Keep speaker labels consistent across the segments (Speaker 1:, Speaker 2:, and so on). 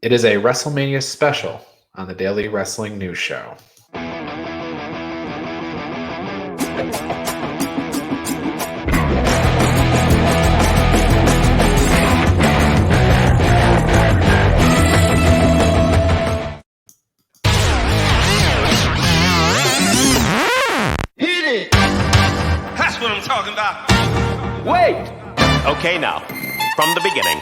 Speaker 1: It is a WrestleMania special on the Daily Wrestling News Show.
Speaker 2: Hit it! That's what I'm talking about.
Speaker 3: Wait!
Speaker 4: Okay, now, from the beginning.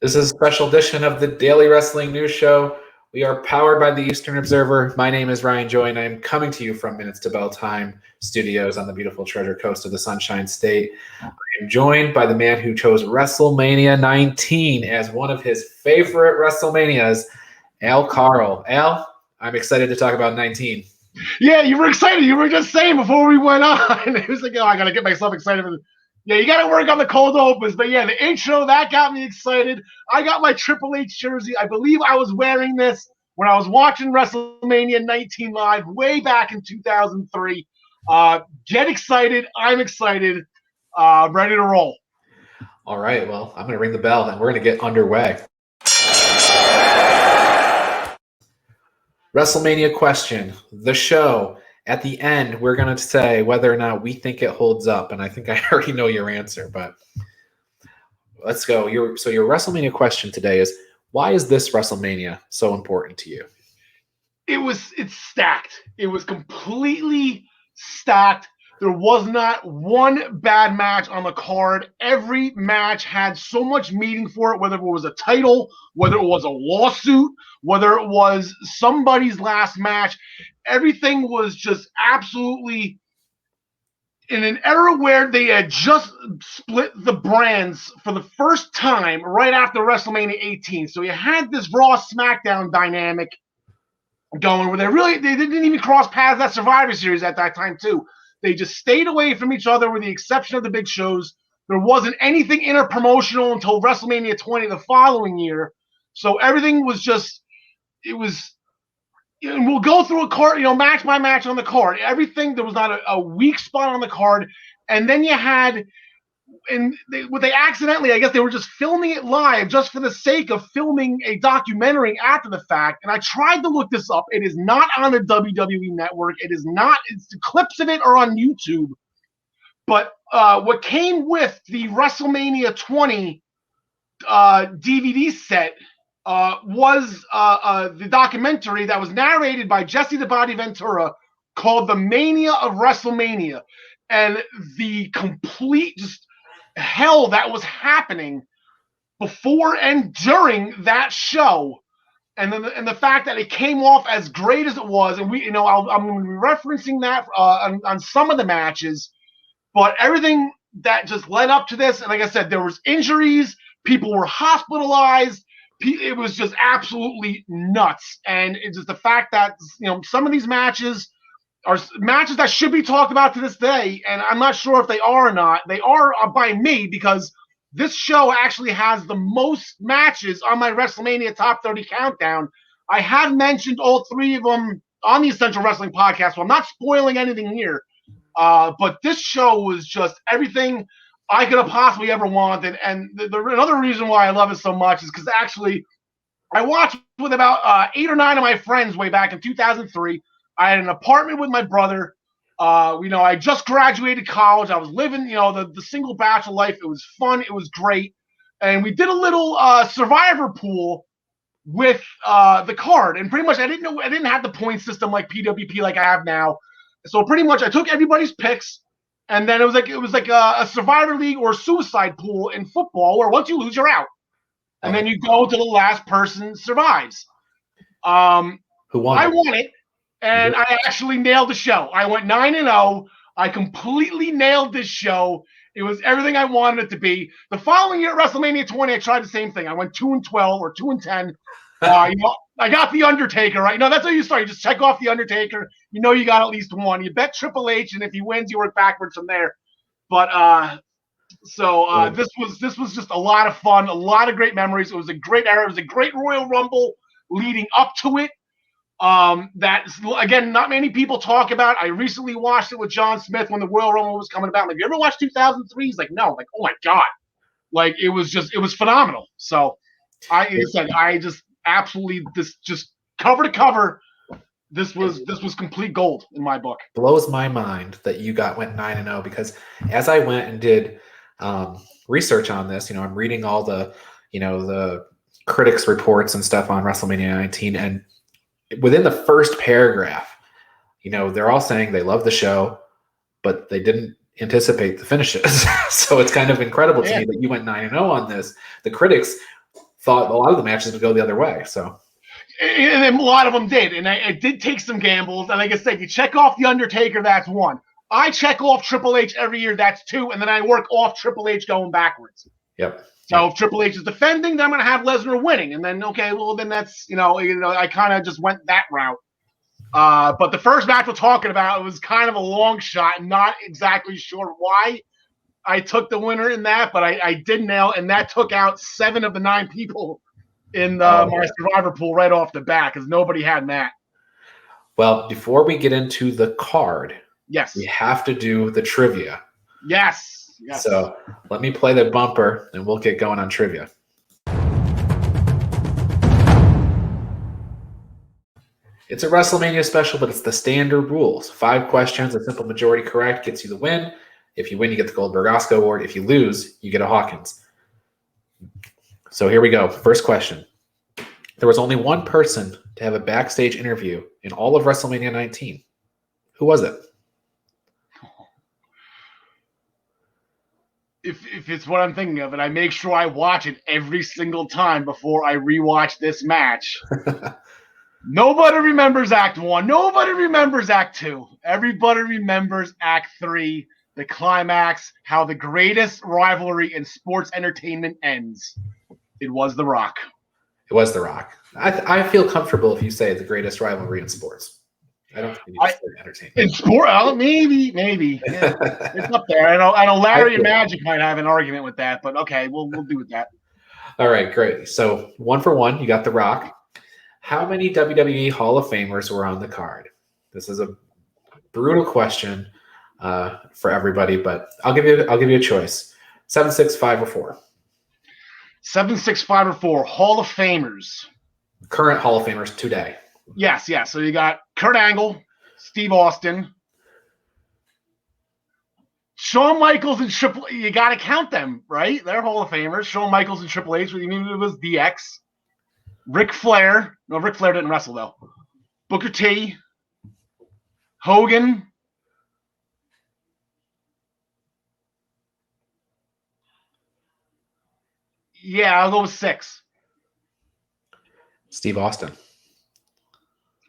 Speaker 1: This is a special edition of the Daily Wrestling News Show. We are powered by the Eastern Observer. My name is Ryan Joy, and I am coming to you from Minutes to Bell Time Studios on the beautiful Treasure Coast of the Sunshine State. I am joined by the man who chose WrestleMania 19 as one of his favorite WrestleManias, Karl. Al, I'm excited to talk about 19.
Speaker 5: Yeah, you were excited. You were just saying before we went on. It was like, oh, I got to get myself excited for this. Yeah, you got to work on the cold opens. But yeah, the intro, that got me excited. I got my Triple H jersey. I believe I was wearing this when I was watching WrestleMania 19 live way back in 2003. Get excited. I'm excited. Ready to roll.
Speaker 1: All right, well, I'm going to ring the bell, and we're going to get underway. WrestleMania question, the show. At the end, we're going to say whether or not we think it holds up, and I think I already know your answer, but let's go. Your WrestleMania question today is, why is this WrestleMania so important to you?
Speaker 5: It's stacked. It was completely stacked. There was not one bad match on the card. Every match had so much meaning for it, whether it was a title, whether it was a lawsuit, whether it was somebody's last match. Everything was just absolutely in an era where they had just split the brands for the first time right after WrestleMania 18. So you had this Raw SmackDown dynamic going where they didn't even cross paths at Survivor Series at that time too. They just stayed away from each other with the exception of the big shows. There wasn't anything interpromotional until WrestleMania 20 the following year. So everything was just, and we'll go through a card, match by match on the card. Everything, there was not a weak spot on the card. And then you had, they accidentally, I guess they were just filming it live just for the sake of filming a documentary after the fact. And I tried to look this up. It is not on the WWE network. It's the clips of it are on YouTube. But what came with the WrestleMania 20 DVD set was the documentary that was narrated by Jesse the Body Ventura called The Mania of WrestleMania. And the complete just hell that was happening before and during that show, and the fact that it came off as great as it was, and I'm going to be referencing that on some of the matches, but everything that just led up to this, and like I said, there was injuries, people were hospitalized, it was just absolutely nuts, and it's just the fact that some of these matches are matches that should be talked about to this day, and I'm not sure if they are or not. They are by me because this show actually has the most matches on my WrestleMania Top 30 countdown. I have mentioned all three of them on the Essential Wrestling Podcast, so I'm not spoiling anything here. But this show was just everything I could have possibly ever wanted, and another reason why I love it so much is because actually I watched with about 8 or 9 of my friends way back in 2003. I had an apartment with my brother. I just graduated college. I was living, the single bachelor life. It was fun. It was great. And we did a little survivor pool with the card. And pretty much I didn't have the point system like PWP like I have now. So pretty much I took everybody's picks. And then it was like a survivor league or suicide pool in football where once you lose, you're out. And then you go to the last person survives.
Speaker 1: Who won?
Speaker 5: I won it. And I actually nailed the show. I went 9-0. I completely nailed this show. It was everything I wanted it to be. The following year at WrestleMania 20, I tried the same thing. I went 2-12 or 2-10. I got the Undertaker, right? That's how you start. You just check off the Undertaker. You got at least one. You bet Triple H, and if he wins, you work backwards from there. But this was just a lot of fun, a lot of great memories. It was a great era. It was a great Royal Rumble leading up to it. That, again, not many people talk about. I recently watched it with John Smith when the Royal Rumble was coming about. Like, you ever watched 2003? He's like, no. Like, oh my God. Like, it was phenomenal. So I just absolutely, this just cover to cover, this was complete gold in my book.
Speaker 1: Blows my mind that you went 9-0, because as I went and did research on this, I'm reading all the, the critics reports and stuff on WrestleMania 19, and within the first paragraph, they're all saying they love the show, but they didn't anticipate the finishes. So it's kind of incredible to me that you went 9-0 on this. The critics thought a lot of the matches would go the other way. So,
Speaker 5: and a lot of them did, and I did take some gambles. And like I said, you check off the Undertaker, that's 1. I check off Triple H every year, that's 2, and then I work off Triple H going backwards.
Speaker 1: Yep.
Speaker 5: So if Triple H is defending, then I'm going to have Lesnar winning. And then, okay, well, then that's, I kind of just went that route. But the first match we're talking about, it was kind of a long shot. Not exactly sure why I took the winner in that, but I did nail, and that took out 7 of the 9 people in my Survivor pool right off the bat, because nobody had that.
Speaker 1: Well, before we get into the card,
Speaker 5: yes,
Speaker 1: we have to do the trivia.
Speaker 5: Yes.
Speaker 1: So let me play the bumper, and we'll get going on trivia. It's a WrestleMania special, but it's the standard rules. 5 questions, a simple majority correct gets you the win. If you win, you get the Goldberg-Oscar Award. If you lose, you get a Hawkins. So here we go. First question. There was only one person to have a backstage interview in all of WrestleMania 19. Who was it?
Speaker 5: If it's what I'm thinking of, and I make sure I watch it every single time before I rewatch this match. Nobody remembers Act 1. Nobody remembers Act 2. Everybody remembers Act 3, the climax, how the greatest rivalry in sports entertainment ends. It was The Rock.
Speaker 1: It was The Rock. I feel comfortable if you say the greatest rivalry in sports. I don't think you need to say entertainment.
Speaker 5: In sport, maybe. Yeah, it's up there. I know Larry and Magic might have an argument with that, but okay, we'll do with that.
Speaker 1: All right, great. So 1 for 1, you got The Rock. How many WWE Hall of Famers were on the card? This is a brutal question for everybody, but I'll give you a choice. 7, 6, 5, or 4.
Speaker 5: 7, 6, 5, or 4. Hall of Famers.
Speaker 1: Current Hall of Famers today.
Speaker 5: Yes. So you got Kurt Angle, Steve Austin, Shawn Michaels, and Triple H. You got to count them, right? They're Hall of Famers. Shawn Michaels and Triple H. What you mean it was DX. Ric Flair. No, Ric Flair didn't wrestle, though. Booker T. Hogan. Yeah, I'll go with 6.
Speaker 1: Steve Austin.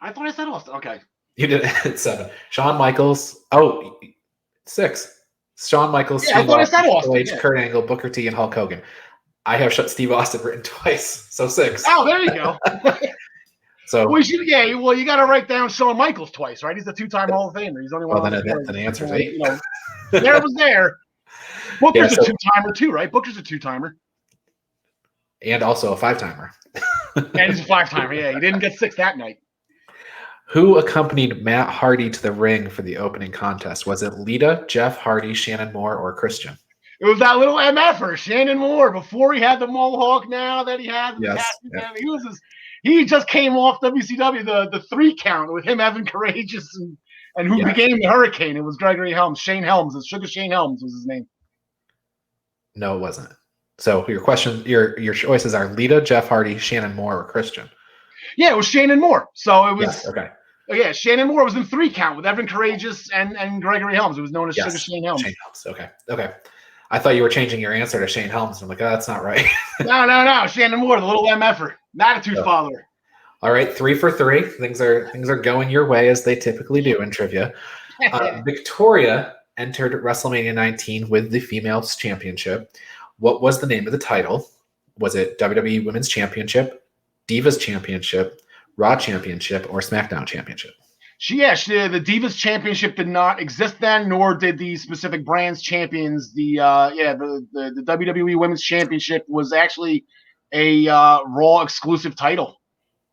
Speaker 5: I thought I said Austin. Okay.
Speaker 1: You did it at 7. Shawn Michaels. 6. Shawn Michaels,
Speaker 5: yeah,
Speaker 1: Steve
Speaker 5: I
Speaker 1: Austin,
Speaker 5: Austin,
Speaker 1: H, Kurt Angle, Booker T, and Hulk Hogan. I have Steve Austin written twice, so 6.
Speaker 5: Oh, there you go.
Speaker 1: So
Speaker 5: you got to write down Shawn Michaels twice, right? He's a 2-time Hall of Famer. He's only one.
Speaker 1: Well, then the answer is 8.
Speaker 5: There was there. Booker's a 2-timer too, right? Booker's a 2-timer.
Speaker 1: And also a 5-timer.
Speaker 5: And he's a 5-timer. Yeah, he didn't get 6 that night.
Speaker 1: Who accompanied Matt Hardy to the ring for the opening contest? Was it Lita, Jeff Hardy, Shannon Moore, or Christian?
Speaker 5: It was that little MFer, Shannon Moore, before he had the mohawk now that he has.
Speaker 1: Yes.
Speaker 5: He just came off WCW, the 3 count with him, Evan Courageous, and who became the Hurricane. It was Gregory Helms. Shane Helms. Sugar Shane Helms was his name.
Speaker 1: No, it wasn't. So your choices are Lita, Jeff Hardy, Shannon Moore, or Christian.
Speaker 5: Yeah, it was Shannon Moore. So it was.
Speaker 1: Yes, okay.
Speaker 5: Yeah, Shannon Moore was in 3 count with Evan Courageous and Gregory Helms. It was known as Sugar Shane Helms.
Speaker 1: Shane Helms. Okay. I thought you were changing your answer to Shane Helms. I'm like, that's not right.
Speaker 5: No. Shannon Moore, the little MFer, attitude follower.
Speaker 1: All right, 3 for 3. Things are going your way as they typically do in trivia. Victoria entered WrestleMania 19 with the Females Championship. What was the name of the title? Was it WWE Women's Championship, Divas Championship, Raw Championship, or SmackDown Championship?
Speaker 5: The Divas Championship did not exist then, nor did the specific brands champions. The WWE Women's Championship was actually a Raw exclusive title.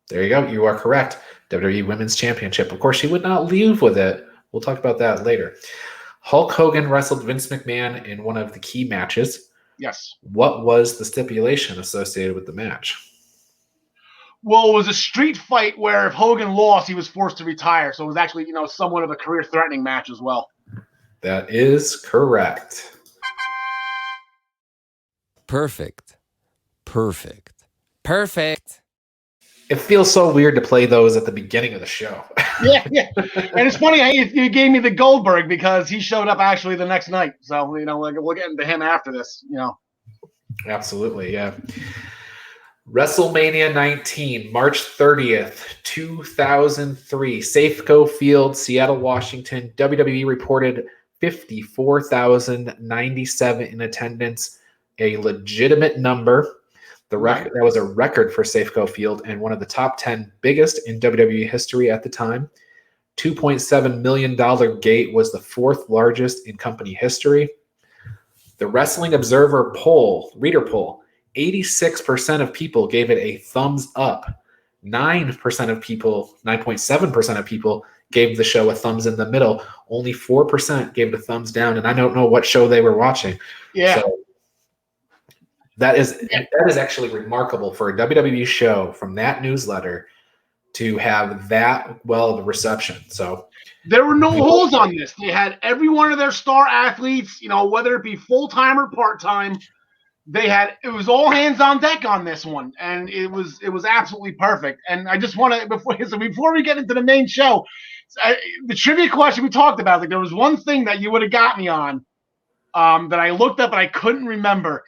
Speaker 1: There you go. You are correct. WWE Women's Championship. Of course, she would not leave with it. We'll talk about that later. Hulk Hogan wrestled Vince McMahon in one of the key matches.
Speaker 5: Yes.
Speaker 1: What was the stipulation associated with the match?
Speaker 5: Well, it was a street fight where if Hogan lost, he was forced to retire. So it was actually, somewhat of a career-threatening match as well.
Speaker 1: That is correct.
Speaker 3: Perfect.
Speaker 1: It feels so weird to play those at the beginning of the show.
Speaker 5: Yeah. And it's funny how you gave me the Goldberg because he showed up actually the next night. So, we'll get into him after this,
Speaker 1: Absolutely, yeah. WrestleMania 19, March 30th, 2003, Safeco Field, Seattle, Washington. WWE reported 54,097 in attendance, a legitimate number. That was a record for Safeco Field and one of the top 10 biggest in WWE history at the time. $2.7 million gate was the fourth largest in company history. The Wrestling Observer reader poll, 86% of people gave it a thumbs up. 9.7% of people gave the show a thumbs in the middle. Only 4% gave it a thumbs down, and I don't know what show they were watching.
Speaker 5: Yeah.
Speaker 1: So that is actually remarkable for a WWE show from that newsletter to have that well of a reception. So
Speaker 5: there were no holes on this. They had every one of their star athletes, whether it be full-time or part-time. It was all hands on deck on this one, and it was absolutely perfect. And I just want to before we get into the main show, the trivia question we talked about, there was one thing that you would have got me on that I looked up and I couldn't remember.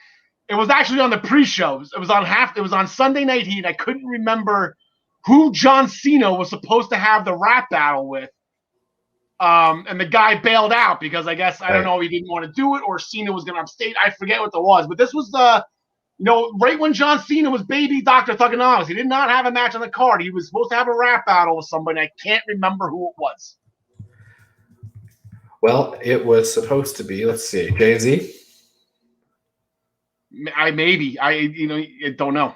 Speaker 5: It was actually on the pre-show. It was on Sunday Night Heat. I couldn't remember who John Cena was supposed to have the rap battle with. And the guy bailed out because I guess, I don't know, he didn't want to do it or Cena was going to upstate. I forget what it was, but this was right when John Cena was baby Dr. Thuganomics. He did not have a match on the card. He was supposed to have a rap battle with somebody. I can't remember who it was.
Speaker 1: Well, it was supposed to be, let's see, Jay-Z?
Speaker 5: I don't know.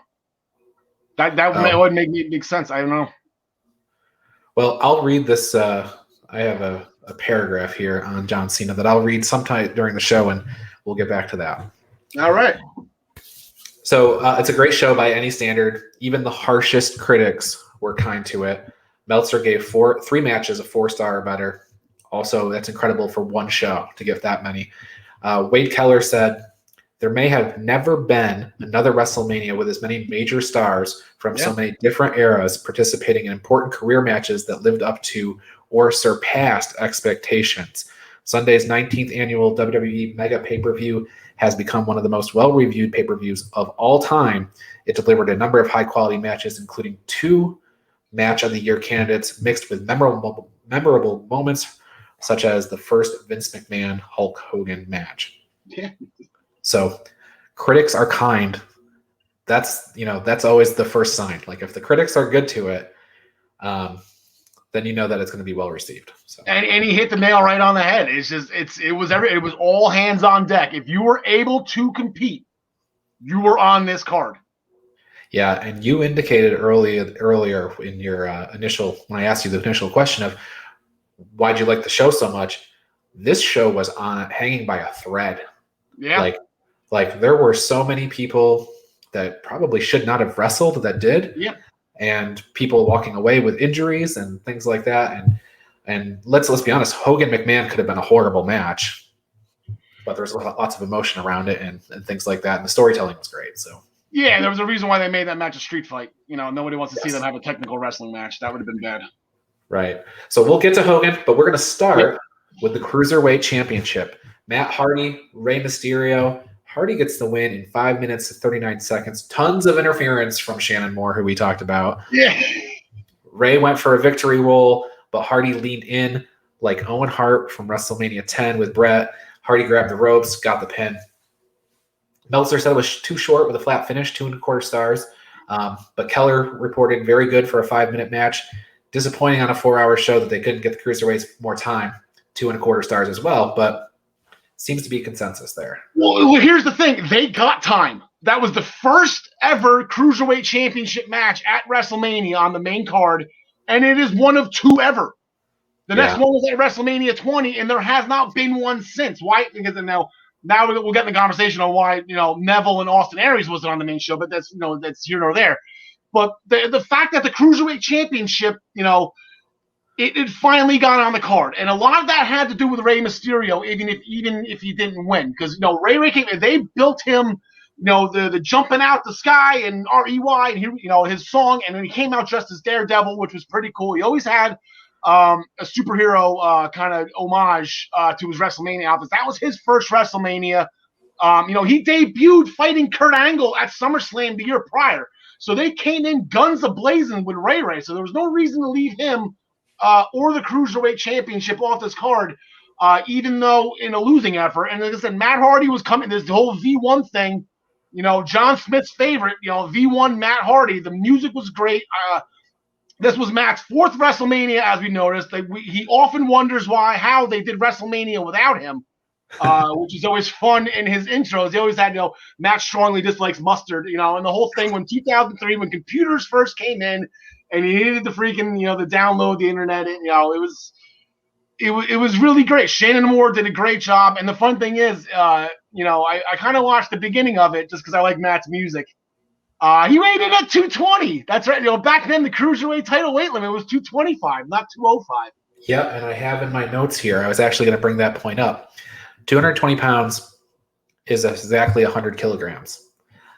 Speaker 5: That would make sense. I don't know.
Speaker 1: Well, I'll read this. I have a paragraph here on John Cena that I'll read sometime during the show, and we'll get back to that.
Speaker 5: All right.
Speaker 1: So it's a great show by any standard. Even the harshest critics were kind to it. Meltzer gave 3 matches a 4-star or better. Also, that's incredible for one show to give that many. Wade Keller said, "There may have never been another WrestleMania with as many major stars from so many different eras participating in important career matches that lived up to or surpassed expectations. Sunday's 19th annual WWE Mega Pay-Per-View has become one of the most well-reviewed pay-per-views of all time. It delivered a number of high-quality matches, including 2 Match of the Year candidates mixed with memorable moments, such as the first Vince McMahon Hulk Hogan match."
Speaker 5: Yeah.
Speaker 1: So critics are kind. That's always the first sign. Like if the critics are good to it, then you know that it's going to be well received. So.
Speaker 5: And he hit the nail right on the head. It was all hands on deck. If you were able to compete, you were on this card.
Speaker 1: Yeah, and you indicated earlier in your when I asked you the initial question of why'd you like the show so much, this show was hanging by a thread.
Speaker 5: Yeah.
Speaker 1: Like there were so many people that probably should not have wrestled that did.
Speaker 5: Yeah.
Speaker 1: And people walking away with injuries and things like that. And let's be honest, Hogan McMahon could have been a horrible match, but there's lots of emotion around it and things like that. And the storytelling was great. So
Speaker 5: yeah, there was a reason why they made that match a street fight. Nobody wants to see them have a technical wrestling match. That would have been bad.
Speaker 1: Right. So we'll get to Hogan, but we're going to start with the Cruiserweight Championship. Matt Hardy, Rey Mysterio. Hardy gets the win in 5 minutes and 39 seconds. Tons of interference from Shannon Moore, who we talked about.
Speaker 5: Yeah.
Speaker 1: Rey went for a victory roll, but Hardy leaned in like Owen Hart from WrestleMania 10 with Brett. Hardy grabbed the ropes, got the pin. Meltzer said it was too short with a flat finish, 2.25 stars. But Keller reported very good for a 5-minute match. Disappointing on a 4-hour show that they couldn't get the Cruiserweights more time, 2.25 stars as well. But seems to be consensus there.
Speaker 5: Well, here's the thing. They got time. That was the first ever Cruiserweight Championship match at WrestleMania on the main card and it is one of two ever. The next
Speaker 1: Yeah.
Speaker 5: one was at WrestleMania 20, and there has not been one since. Why? Because now we'll get in the conversation on why Neville and Austin Aries wasn't on the main show, but that's here nor there. But the fact that the Cruiserweight Championship, it finally got on the card, and a lot of that had to do with Rey Mysterio, even if he didn't win, because Ray came in, they built him, the jumping out the sky and REY and his song, and then he came out dressed as Daredevil, which was pretty cool. He always had a superhero kind of homage to his WrestleMania outfits. That was his first WrestleMania. He debuted fighting Kurt Angle at SummerSlam the year prior, so they came in guns a-blazing with Ray. So there was no reason to leave him or the Cruiserweight Championship off this card, even though in a losing effort. And like I said, Matt Hardy was coming. This whole V1 thing, John Smith's favorite, V1 Matt Hardy. The music was great. This was Matt's fourth WrestleMania, as we noticed. He often wonders how they did WrestleMania without him, which is always fun in his intros. He always had, Matt strongly dislikes mustard, and the whole thing when 2003, when computers first came in, and he needed to freaking, to download the internet. And, it was really great. Shannon Moore did a great job. And the fun thing is, I kind of watched the beginning of it just because I like Matt's music. He rated at 220. That's right. Back then the Cruiserweight title weight limit was 225, not 205.
Speaker 1: Yep, and I have in my notes here, I was actually going to bring that point up. 220 pounds is exactly 100 kilograms.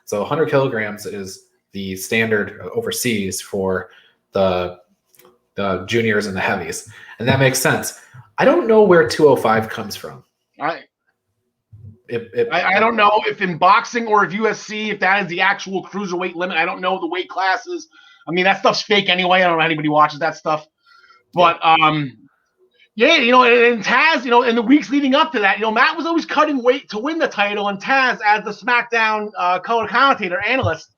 Speaker 1: So 100 kilograms is the standard overseas for the juniors and the heavies. And that makes sense. I don't know where 205 comes from.
Speaker 5: I don't know if in boxing or if UFC, if that is the actual cruiserweight limit. I don't know the weight classes. I mean, that stuff's fake anyway. I don't know if anybody watches that stuff. But, yeah, and Taz, in the weeks leading up to that, Matt was always cutting weight to win the title, and Taz, as the SmackDown color commentator, analyst,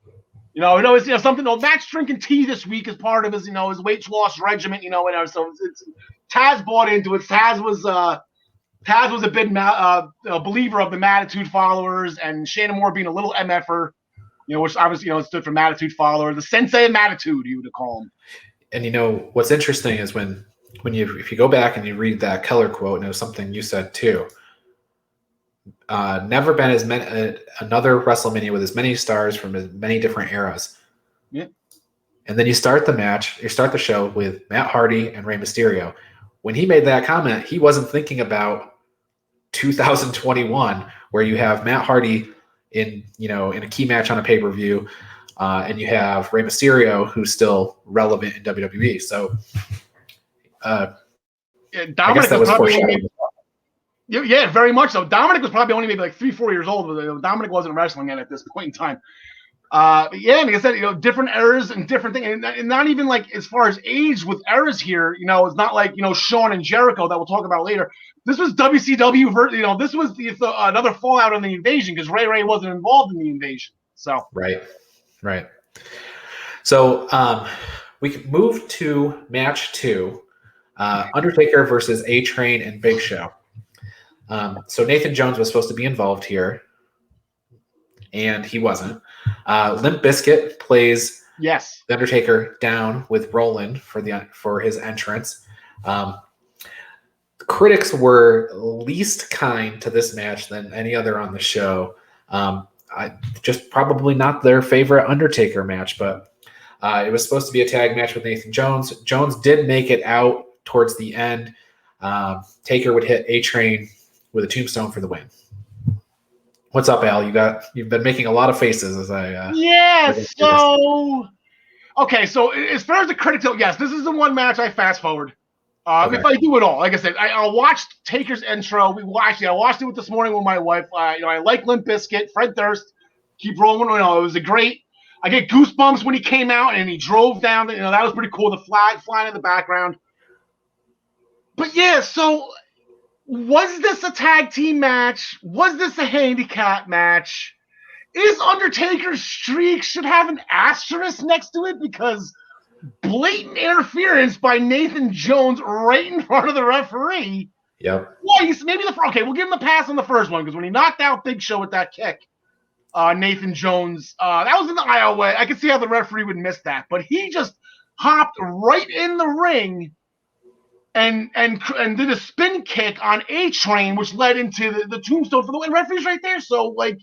Speaker 5: something. Matt's drinking tea this week as part of his, his weight loss regimen. Whatever. So it's Taz bought into it. Taz was a big believer of the Mattitude followers, and Shannon Moore being a little MFer, which obviously stood for Mattitude follower, the Sensei of Mattitude, you would call him. And
Speaker 1: what's interesting is if you go back and you read that Keller quote, and it was something you said too. Never been another WrestleMania with as many stars from as many different eras.
Speaker 5: Yeah.
Speaker 1: And then you start the show with Matt Hardy and Rey Mysterio. When he made that comment, he wasn't thinking about 2021, where you have Matt Hardy in a key match on a pay-per-view, and you have Rey Mysterio, who's still relevant in WWE. So,
Speaker 5: Dominic was probably yeah, very much so. Dominic was probably only maybe like 3-4 years old. Dominic wasn't wrestling yet at this point in time. But yeah, like I said, different eras and different things, and not even like as far as age with eras here. It's not like Shawn and Jericho that we'll talk about later. This was WCW. This was another fallout on the invasion because Ray wasn't involved in the invasion. So
Speaker 1: right. So we can move to match 2, Undertaker versus A-Train and Big Show. So Nathan Jones was supposed to be involved here, and he wasn't. Limp Bizkit plays the Undertaker down with Roland for his entrance. Critics were least kind to this match than any other on the show. Just probably not their favorite Undertaker match, but it was supposed to be a tag match with Nathan Jones. Jones did make it out towards the end. Taker would hit A-Train with a tombstone for the win. What's up, Al? You've been making a lot of faces as I.
Speaker 5: Okay. So as far as the critics go, yes, this is the one match I fast forward. If I do it all, like I said, I'll watch Taker's intro. I watched it this morning with my wife. I like Limp Bizkit, Fred Durst. Keep rolling. It was I get goosebumps when he came out and he drove down. That was pretty cool. The flag flying in the background. But yeah, so. Was this a tag team match? Was this a handicap match? Is Undertaker's streak should have an asterisk next to it because blatant interference by Nathan Jones right in front of the referee?
Speaker 1: Yep.
Speaker 5: Twice, maybe we'll give him a pass on the first one because when he knocked out Big Show with that kick, Nathan Jones, that was in the aisle way. I could see how the referee would miss that, but he just hopped right in the ring and did a spin kick on A-Train, which led into the tombstone for the win. Referees right there. So, like,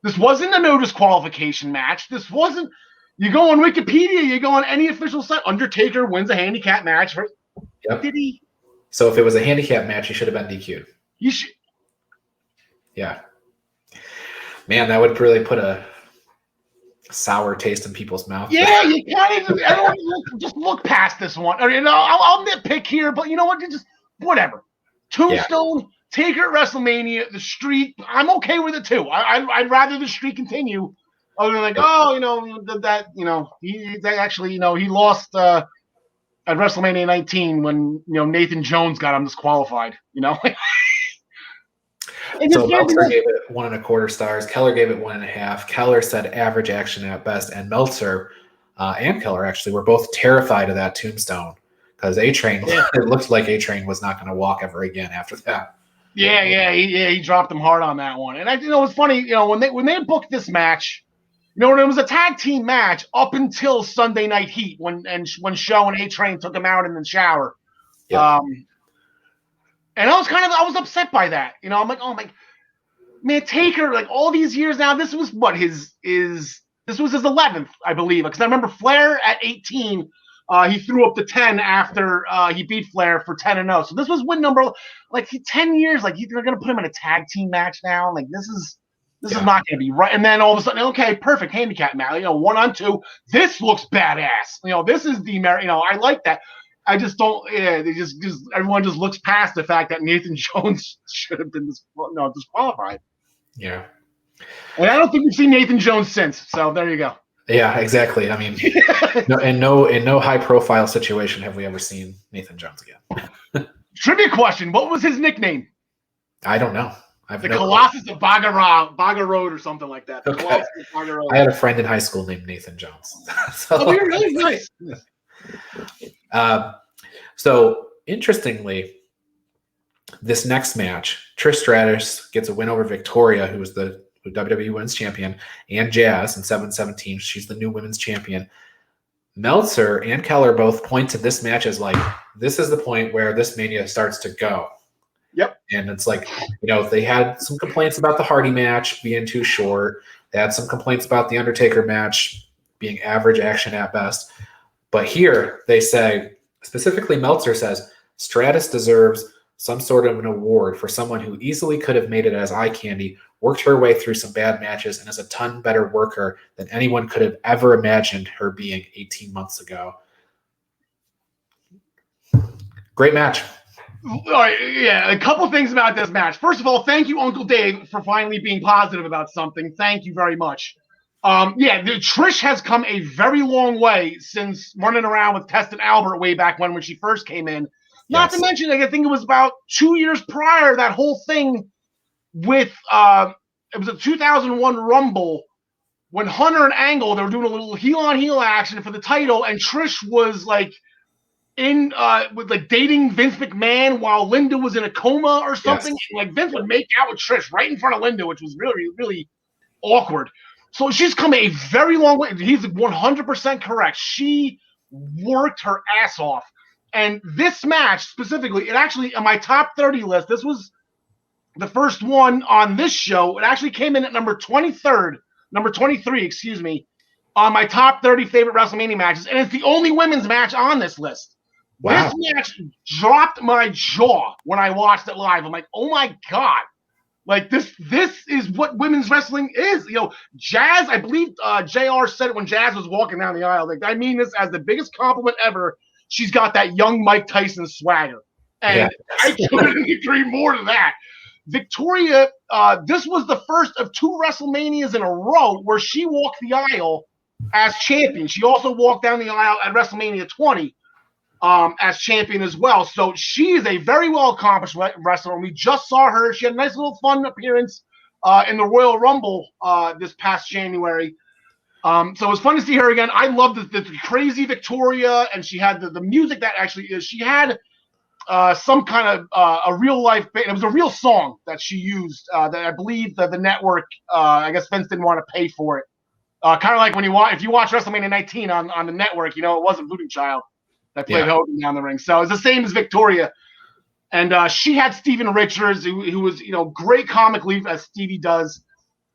Speaker 5: this wasn't a no disqualification match. This wasn't. You go on Wikipedia, you go on any official site. Undertaker wins a handicap match. Right?
Speaker 1: Yep.
Speaker 5: Did he?
Speaker 1: So if it was a handicap match, he should have been DQ'd.
Speaker 5: You should.
Speaker 1: Yeah. Man, that would really put a sour taste in people's mouth.
Speaker 5: Yeah, you kind of. Everyone just look past this one. Or, I'll nitpick here, but you know what? Just whatever. Tombstone, Taker at WrestleMania, the streak. I'm okay with it too. I'd rather the streak continue. Other than like, he lost at WrestleMania 19 when Nathan Jones got him disqualified.
Speaker 1: So Meltzer gave it 1.25 stars. Keller gave it 1.5. Keller said average action at best, and Meltzer and Keller actually were both terrified of that tombstone because A-Train. Yeah. It looked like A-Train was not going to walk ever again after that.
Speaker 5: He dropped him hard on that one. And it's funny, when they booked this match, it was a tag team match up until Sunday Night Heat when Show and A-Train took him out in the shower.
Speaker 1: Yep.
Speaker 5: And I was upset by that. I'm like, oh my man, Taker, like all these years now, this was what this was his 11th, I believe. Because I remember Flair at 18, he threw up the 10 after he beat Flair for 10-0. So this was win number 10 years. Like they're gonna put him in a tag team match now. Like this is not gonna be right. And then all of a sudden, okay, perfect handicap match. 1-on-2. This looks badass. This is the I like that. I just don't. Yeah, they just everyone just looks past the fact that Nathan Jones should have been disqualified.
Speaker 1: Yeah,
Speaker 5: and I don't think we've seen Nathan Jones since. So there you go.
Speaker 1: Yeah, exactly. I mean, in no high profile situation have we ever seen Nathan Jones again.
Speaker 5: Trivia question: what was his nickname?
Speaker 1: I don't know.
Speaker 5: The Colossus of Baga Road or something like that.
Speaker 1: Okay. I had a friend in high school named Nathan Jones.
Speaker 5: You're really nice.
Speaker 1: So interestingly, this next match, Trish Stratus gets a win over Victoria, who was the WWE Women's Champion, and Jazz in 7-17. She's the new Women's Champion. Meltzer and Keller both point to this match as like, this is the point where this Mania starts to go.
Speaker 5: Yep.
Speaker 1: And it's like, they had some complaints about the Hardy match being too short. They had some complaints about the Undertaker match being average action at best. But here they say, specifically Meltzer says, Stratus deserves some sort of an award for someone who easily could have made it as eye candy, worked her way through some bad matches, and is a ton better worker than anyone could have ever imagined her being 18 months ago. Great match.
Speaker 5: All right, yeah, a couple things about this match. First of all, thank you, Uncle Dave, for finally being positive about something. Thank you very much. Trish has come a very long way since running around with Test and Albert way back when she first came in. Not to mention, I think it was about 2 years prior, that whole thing with it was a 2001 Rumble when Hunter and Angle, they were doing a little heel-on-heel action for the title, and Trish was like in with like dating Vince McMahon while Linda was in a coma or something. Yes. Like Vince would make out with Trish right in front of Linda, which was really, really awkward. So she's come a very long way. He's 100% correct. She worked her ass off. And this match specifically, it actually, on my top 30 list, this was the first one on this show. It actually came in at number 23, on my top 30 favorite WrestleMania matches. And it's the only women's match on this list. Wow. This match dropped my jaw when I watched it live. I'm like, oh my God. Like this is what women's wrestling is. Jazz, I believe JR said it when Jazz was walking down the aisle. Like, I mean this as the biggest compliment ever. She's got that young Mike Tyson swagger. And I couldn't agree more to that. Victoria, this was the first of 2 WrestleManias in a row where she walked the aisle as champion. She also walked down the aisle at WrestleMania 20 as champion as well. So she is a very well-accomplished wrestler. And we just saw her. She had a nice little fun appearance in the Royal Rumble this past January. So it was fun to see her again. I loved the crazy Victoria, and she had the music that actually is. She had some kind of a real-life – it was a real song that she used that I believe that the network I guess Vince didn't want to pay for it. Kind of like when if you watch WrestleMania 19 on the network, it wasn't Voodoo Child that played Hogan down the ring. So it's the same as Victoria. And she had Steven Richards, who was, great comic relief as Stevie does.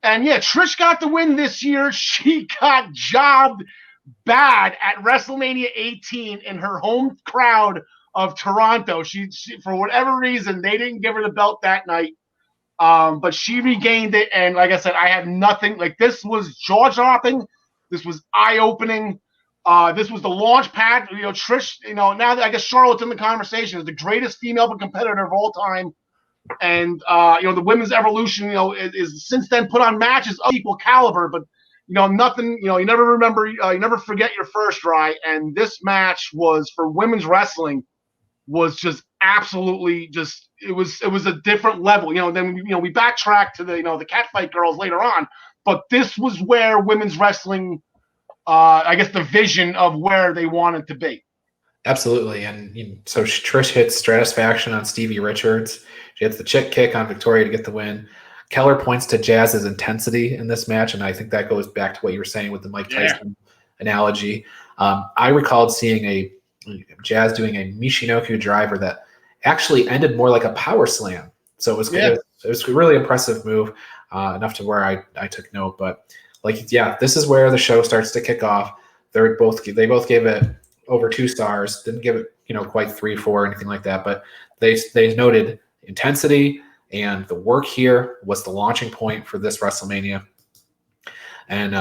Speaker 5: And yeah, Trish got the win this year. She got jobbed bad at WrestleMania 18 in her home crowd of Toronto. She for whatever reason, they didn't give her the belt that night. But she regained it, and like I said, I had nothing. Like, this was jaw-dropping. This was eye-opening. This was the launch pad. Trish, now that I guess Charlotte's in the conversation, is the greatest female competitor of all time. And, the women's evolution, is since then put on matches of equal caliber, but, nothing, you never remember, you never forget your first try. And this match was, for women's wrestling, was just absolutely just, it was a different level. Then, we backtracked to the catfight girls later on, but this was where women's wrestling, I guess the vision of where they wanted to be.
Speaker 1: Absolutely. And so Trish hits Stratisfaction on Stevie Richards. She hits the chick kick on Victoria to get the win. Keller points to Jazz's intensity in this match, and I think that goes back to what you were saying with the Mike Tyson analogy. I recalled seeing Jazz doing a Michinoku driver that actually ended more like a power slam. So it was a really impressive move, enough to where I took note. But this is where the show starts to kick off. They both gave it over 2 stars. Didn't give it quite 3, 4 or anything like that. But they noted intensity and the work here was the launching point for this WrestleMania. And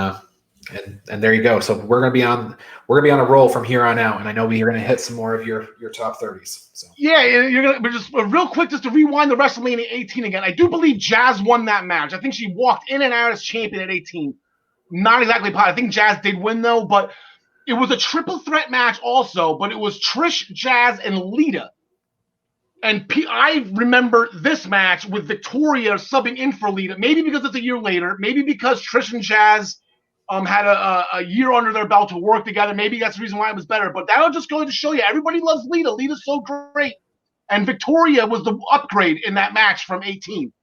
Speaker 1: there you go. So we're gonna be on a roll from here on out, and I know we're gonna hit some more of your top 30s. So
Speaker 5: you're gonna. But just real quick, just to rewind the WrestleMania 18 again. I do believe Jazz won that match. I think she walked in and out as champion at 18. Not exactly. I think Jazz did win though, but it was a triple threat match also. But it was Trish, Jazz, and Lita. And I remember this match with Victoria subbing in for Lita. Maybe because it's a year later. Maybe because Trish and Jazz had a year under their belt to work together. Maybe that's the reason why it was better. But that'll just go to show you, everybody loves Lita. Lita's so great. And Victoria was the upgrade in that match from 18.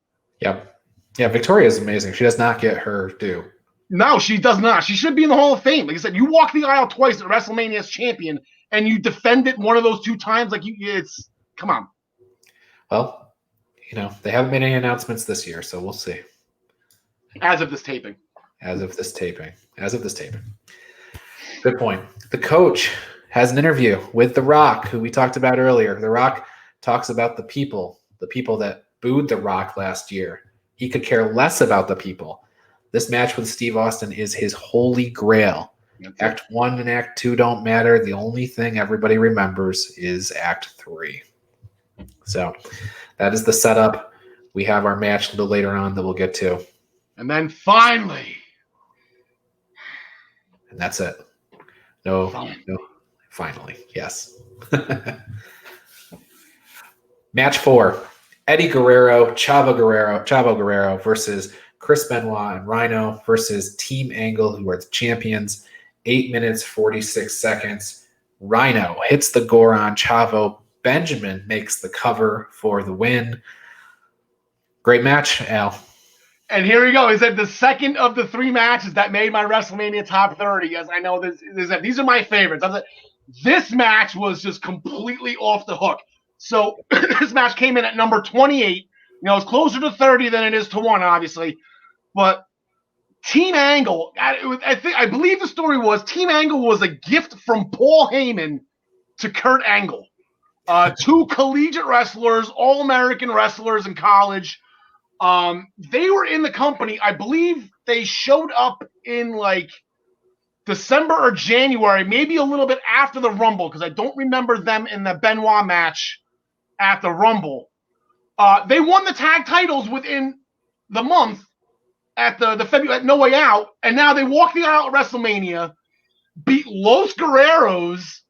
Speaker 1: Yep. Yeah, Victoria is amazing. She does not get her due.
Speaker 5: No, she does not. She should be in the Hall of Fame. Like I said, you walk the aisle twice at WrestleMania as champion, and you defend it one of those 2 times. Come on.
Speaker 1: Well, they haven't made any announcements this year, so we'll see.
Speaker 5: As of this taping.
Speaker 1: Good point. The coach has an interview with The Rock, who we talked about earlier. The Rock talks about the people that booed The Rock last year. He could care less about the people. This match with Steve Austin is his holy grail. Act 1 and Act 2 don't matter. The only thing everybody remembers is Act 3. So that is the setup. We have our match a little later on that we'll get to.
Speaker 5: And then finally.
Speaker 1: And that's it. No, finally, yes. Match 4. Eddie Guerrero, Chavo Guerrero versus Chris Benoit and Rhino versus Team Angle, who are the champions. 8 minutes, 46 seconds. Rhino hits the gore on Chavo. Benjamin makes the cover for the win. Great match, Al.
Speaker 5: And here we go. Is that the second of the 3 matches that made my WrestleMania top 30? Yes, I know these are my favorites. This match was just completely off the hook. So this match came in at number 28. It's closer to 30 than it is to 1, obviously. But Team Angle, I believe the story was Team Angle was a gift from Paul Heyman to Kurt Angle. 2 collegiate wrestlers, all-American wrestlers in college. They were in the company. I believe they showed up in December or January, maybe a little bit after the Rumble, because I don't remember them in the Benoit match at the Rumble. They won the tag titles within the month at the February at No Way Out, and now they walk the aisle at WrestleMania, beat Los Guerreros,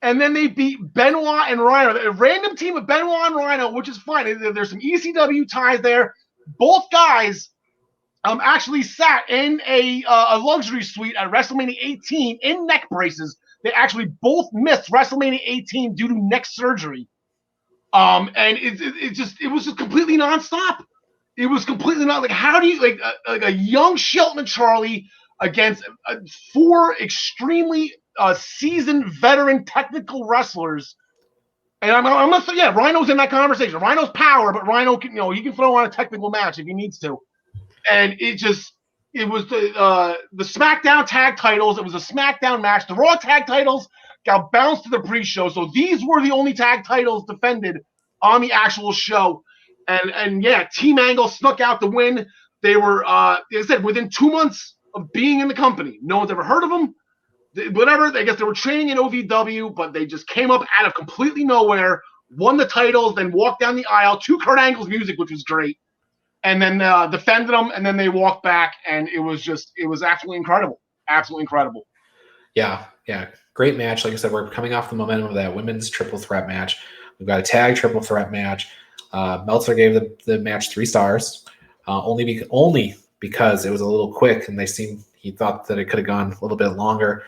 Speaker 5: and then they beat Benoit and Rhino. A random team of Benoit and Rhino, which is fine. There's some ECW ties there. Both guys actually sat in a luxury suite at WrestleMania 18 in neck braces. They actually both missed WrestleMania 18 due to neck surgery. And it was just completely nonstop. It was completely not how do you a young Shelton and Charlie, against 4 extremely seasoned veteran technical wrestlers. And I'm gonna say, yeah, Rhino's in that conversation. Rhino's power, but Rhino can, he can throw on a technical match if he needs to. And it was the SmackDown tag titles. It was a SmackDown match. The Raw tag titles got bounced to the pre-show, so these were the only tag titles defended on the actual show. And yeah, Team Angle snuck out the win. They were, like I said, within 2 months of being in the company. No one's ever heard of them. Whatever, I guess they were training in OVW, but they just came up out of completely nowhere, won the titles, then walked down the aisle to Kurt Angle's music, which was great, and then defended them, and then they walked back, and it was absolutely incredible. Absolutely incredible.
Speaker 1: Yeah. Great match. Like I said, we're coming off the momentum of that women's triple threat match. We've got a tag triple threat match. Meltzer gave the match 3 stars, only because it was a little quick, and he thought that it could have gone a little bit longer.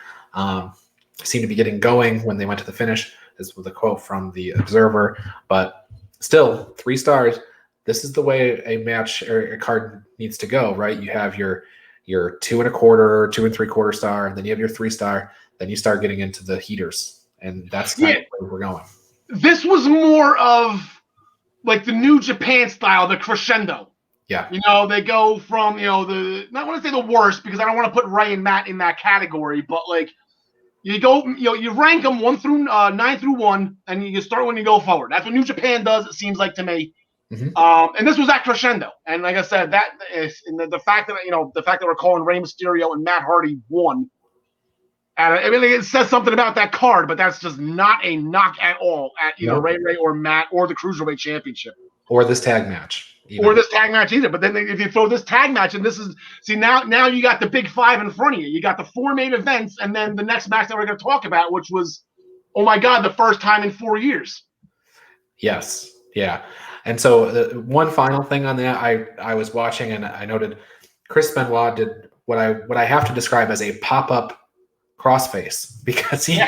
Speaker 1: Seemed to be getting going when they went to the finish. This was a quote from the Observer, but still 3 stars. This is the way a match or a card needs to go, right? You have your 2 1/4, 2 3/4 star, and then you have your 3 star. Then you start getting into the heaters, and that's kind of where we're going.
Speaker 5: This was more of like the New Japan style, the crescendo.
Speaker 1: Yeah.
Speaker 5: They go from, not want to say the worst, because I don't want to put Ray and Matt in that category, but like you go, you rank them 9 through 1, and you start when you go forward. That's what New Japan does, it seems like to me. Mm-hmm. And this was that crescendo. And like I said, that is the fact that we're calling Rey Mysterio and Matt Hardy 1. And I mean, it says something about that card, but that's just not a knock at all at either Ray or Matt or the Cruiserweight Championship.
Speaker 1: Or this tag match.
Speaker 5: Or this tag match either. But then if you throw this tag match, and this is, now you got the big 5 in front of you. You got the 4 main events, and then the next match that we're going to talk about, which was, oh my God, the first time in 4 years.
Speaker 1: Yes. Yeah. And so one final thing on that, I was watching and I noted Chris Benoit did what I have to describe as a pop-up crossface, because he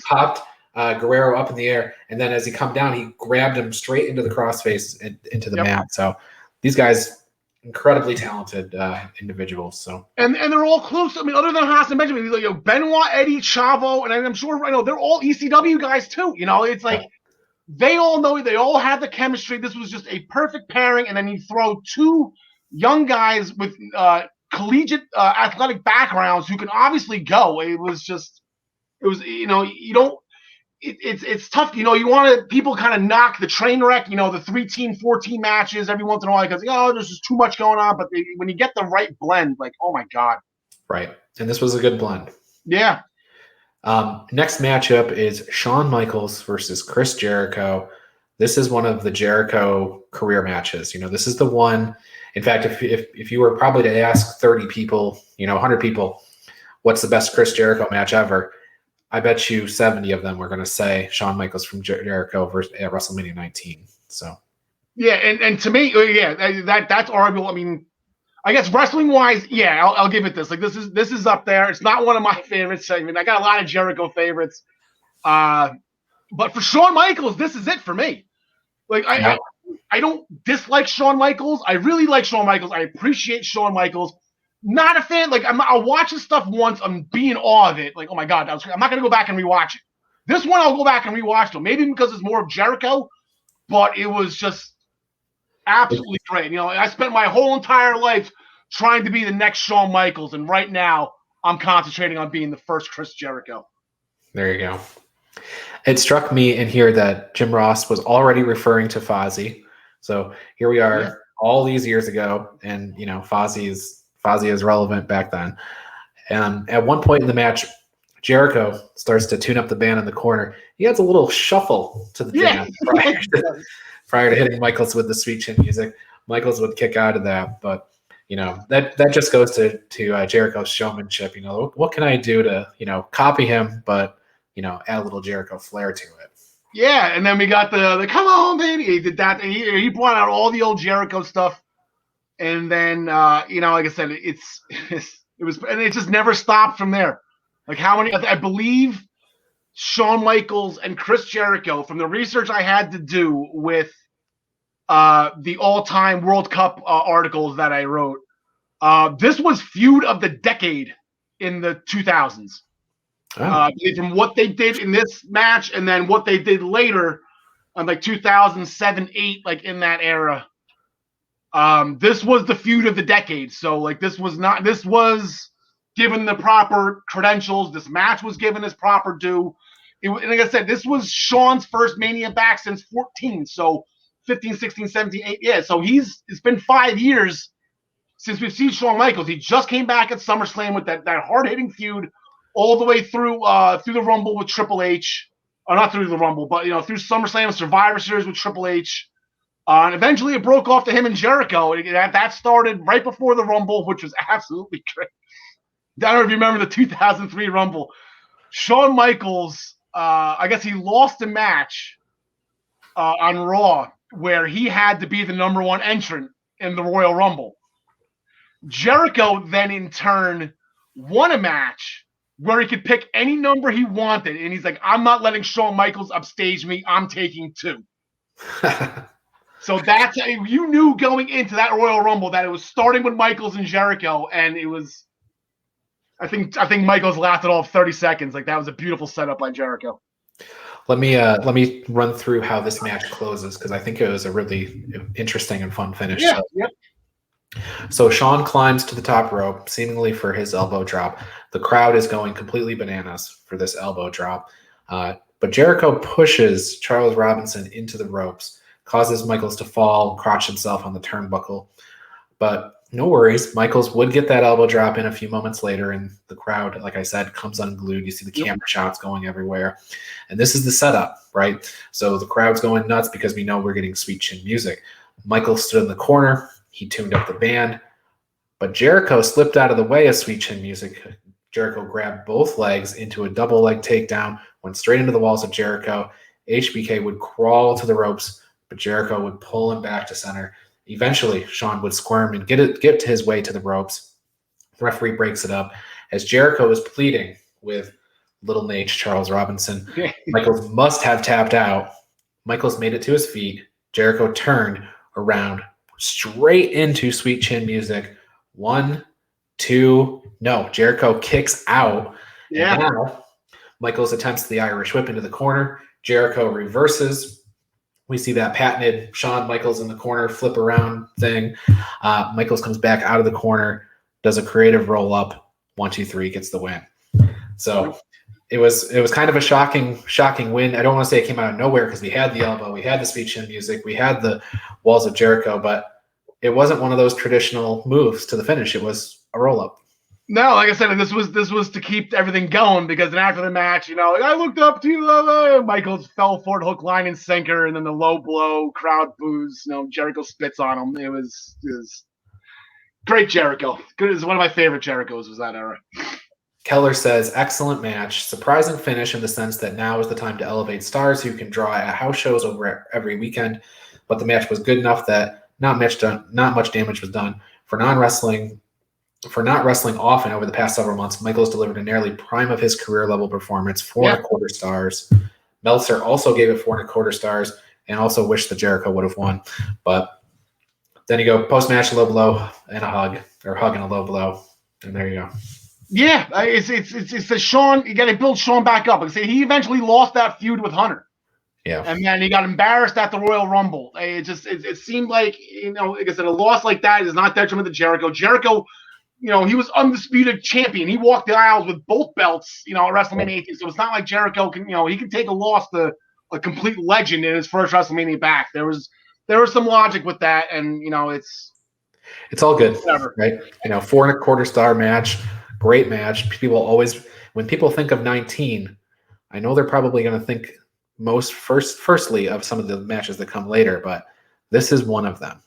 Speaker 1: popped Guerrero up in the air, and then as he come down, he grabbed him straight into the crossface and into the mat. So these guys, incredibly talented individuals. So
Speaker 5: and they're all close. I mean, other than Haas and Benjamin, Benoit, Eddie, Chavo, and I'm sure they're all ECW guys too. It's like they all know, they all have the chemistry. This was just a perfect pairing, and then you throw 2 young guys with collegiate athletic backgrounds who can obviously go. It's tough. You want to, people kind of knock the train wreck, the 3-team, 4-team matches every once in a while, because, there's just too much going on. But when you get the right blend, like, oh my God.
Speaker 1: Right. And this was a good blend.
Speaker 5: Yeah.
Speaker 1: Next matchup is Shawn Michaels versus Chris Jericho. This is one of the Jericho career matches. This is the one. In fact, if you were probably to ask 30 people, 100 people, what's the best Chris Jericho match ever, I bet you 70 of them were going to say Shawn Michaels from Jericho versus at WrestleMania 19. So, yeah,
Speaker 5: and to me, that's arguable. I mean, I guess wrestling wise, I'll give it this. Like this is up there. It's not one of my favorites. I mean, I got a lot of Jericho favorites, but for Shawn Michaels, this is it for me. Like I don't dislike Shawn Michaels. I really like Shawn Michaels. I appreciate Shawn Michaels. Not a fan. Like I'll watch his stuff once. I'm being awe of it. Like, oh my God, I'm not gonna go back and rewatch it. This one I'll go back and rewatch though. Maybe because it's more of Jericho, but it was just absolutely great. I spent my whole entire life trying to be the next Shawn Michaels, and right now I'm concentrating on being the first Chris Jericho.
Speaker 1: There you go. It struck me in here that Jim Ross was already referring to Fozzy. So here we are all these years ago, and Fozzy is relevant back then. And at one point in the match, Jericho starts to tune up the band in the corner. He adds a little shuffle to the jam prior to hitting Michaels with the sweet chin music. Michaels would kick out of that, but that just goes to Jericho's showmanship. What can I do to copy him, but add a little Jericho flair to it.
Speaker 5: Yeah, and then we got the come on, baby. He did that. He brought out all the old Jericho stuff, and then like I said, it was, and it just never stopped from there. Like how many? I believe Shawn Michaels and Chris Jericho, from the research I had to do with the all-time World Cup articles that I wrote, this was feud of the decade in the 2000s.
Speaker 1: Oh.
Speaker 5: From what they did in this match and then what they did later on like 2007, 8, like in that era. This was the feud of the decade. So like this was given the proper credentials. This match was given its proper due. And like I said, this was Shawn's first Mania back since 14. So 15, 16, 17, 8. Yeah. So it's been 5 years since we've seen Shawn Michaels. He just came back at SummerSlam with that hard-hitting feud all the way through the Rumble with Triple H. Or not through the Rumble, but through SummerSlam, Survivor Series with Triple H. And eventually it broke off to him and Jericho. That started right before the Rumble, which was absolutely great. I don't know if you remember the 2003 Rumble. Shawn Michaels, I guess he lost a match on Raw where he had to be the number one entrant in the Royal Rumble. Jericho then in turn won a match where he could pick any number he wanted. And he's like, I'm not letting Shawn Michaels upstage me. I'm taking 2. So that's, you knew going into that Royal Rumble that it was starting with Michaels and Jericho. And it was, I think Michaels lasted all of 30 seconds. Like that was a beautiful setup by Jericho.
Speaker 1: Let me run through how this match closes because I think it was a really interesting and fun finish.
Speaker 5: Yeah. Yep.
Speaker 1: So Shawn climbs to the top rope, seemingly for his elbow drop. The crowd is going completely bananas for this elbow drop. But Jericho pushes Charles Robinson into the ropes, causes Michaels to fall, crotch himself on the turnbuckle. But no worries, Michaels would get that elbow drop in a few moments later, and the crowd, like I said, comes unglued. You see the camera shots going everywhere. And this is the setup, right? So the crowd's going nuts because we know we're getting Sweet Chin music. Michaels stood in the corner. He tuned up the band, but Jericho slipped out of the way of Sweet Chin music. Jericho grabbed both legs into a double leg takedown, went straight into the walls of Jericho. HBK would crawl to the ropes, but Jericho would pull him back to center. Eventually, Shawn would squirm and get to his way to the ropes. The referee breaks it up. As Jericho is pleading with Little Nate Charles Robinson, Michaels must have tapped out. Michaels made it to his feet. Jericho turned around, straight into Sweet Chin music. 1, 2, no. Jericho kicks out.
Speaker 5: Yeah.
Speaker 1: And now Michaels attempts the Irish whip into the corner. Jericho reverses. We see that patented Shawn Michaels in the corner flip around thing. Michaels comes back out of the corner, does a creative roll up. 1, 2, 3, gets the win. So it was kind of a shocking win. I don't want to say it came out of nowhere because we had the elbow, we had the Sweet Chin music, we had the walls of Jericho, but it wasn't one of those traditional moves to the finish. It was a roll up.
Speaker 5: No, like I said, this was to keep everything going because then after the match, I looked up to Michaels fell for it, hook, line, and sinker, and then the low blow, crowd boos. Jericho spits on him. It was great Jericho. Good, it was one of my favorite Jerichos was that era.
Speaker 1: Keller says, excellent match, surprising finish in the sense that now is the time to elevate stars who can draw at house shows over every weekend, but the match was good enough that not much damage was done. For not wrestling often over the past several months, Michaels delivered a nearly prime of his career level performance, 4.25 stars. Meltzer also gave it 4.25 stars and also wished that Jericho would have won. But then you go post-match low blow and a hug, or hug and a low blow, and there you go. Yeah,
Speaker 5: it's the Shawn. You got to build Shawn back up. He eventually lost that feud with Hunter.
Speaker 1: Yeah,
Speaker 5: and then he got embarrassed at the Royal Rumble. It seemed like like I said, a loss like that is not detriment to Jericho. Jericho, he was undisputed champion. He walked the aisles with both belts, at WrestleMania 18. So it's not like Jericho can, he can take a loss to a complete legend in his first WrestleMania back. There was some logic with that, and
Speaker 1: it's all good,
Speaker 5: whatever.
Speaker 1: Right? 4.25 star match, great match. People always, when people think of 19, I know they're probably going to think firstly of some of the matches that come later, but this is one of them.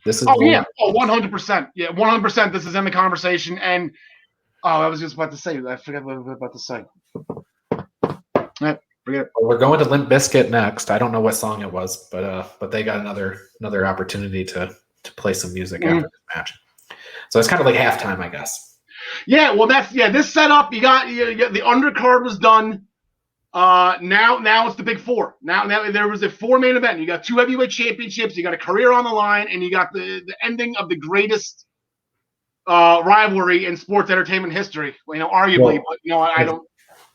Speaker 1: This is
Speaker 5: 100%. Yeah, 100%. This is in the conversation. And I was just about to say, I forgot what I was about to say. Forget it.
Speaker 1: We're going to Limp Bizkit next. I don't know what song it was, but they got another opportunity to play some music after this match. So it's kind of like halftime, I guess.
Speaker 5: Yeah, well, this setup, you got the undercard was done. Now it's the big four. Now there was a 4-main event. You got 2 heavyweight championships. You got a career on the line, and you got the ending of the greatest rivalry in sports entertainment history. Arguably,
Speaker 1: Well,
Speaker 5: but I don't.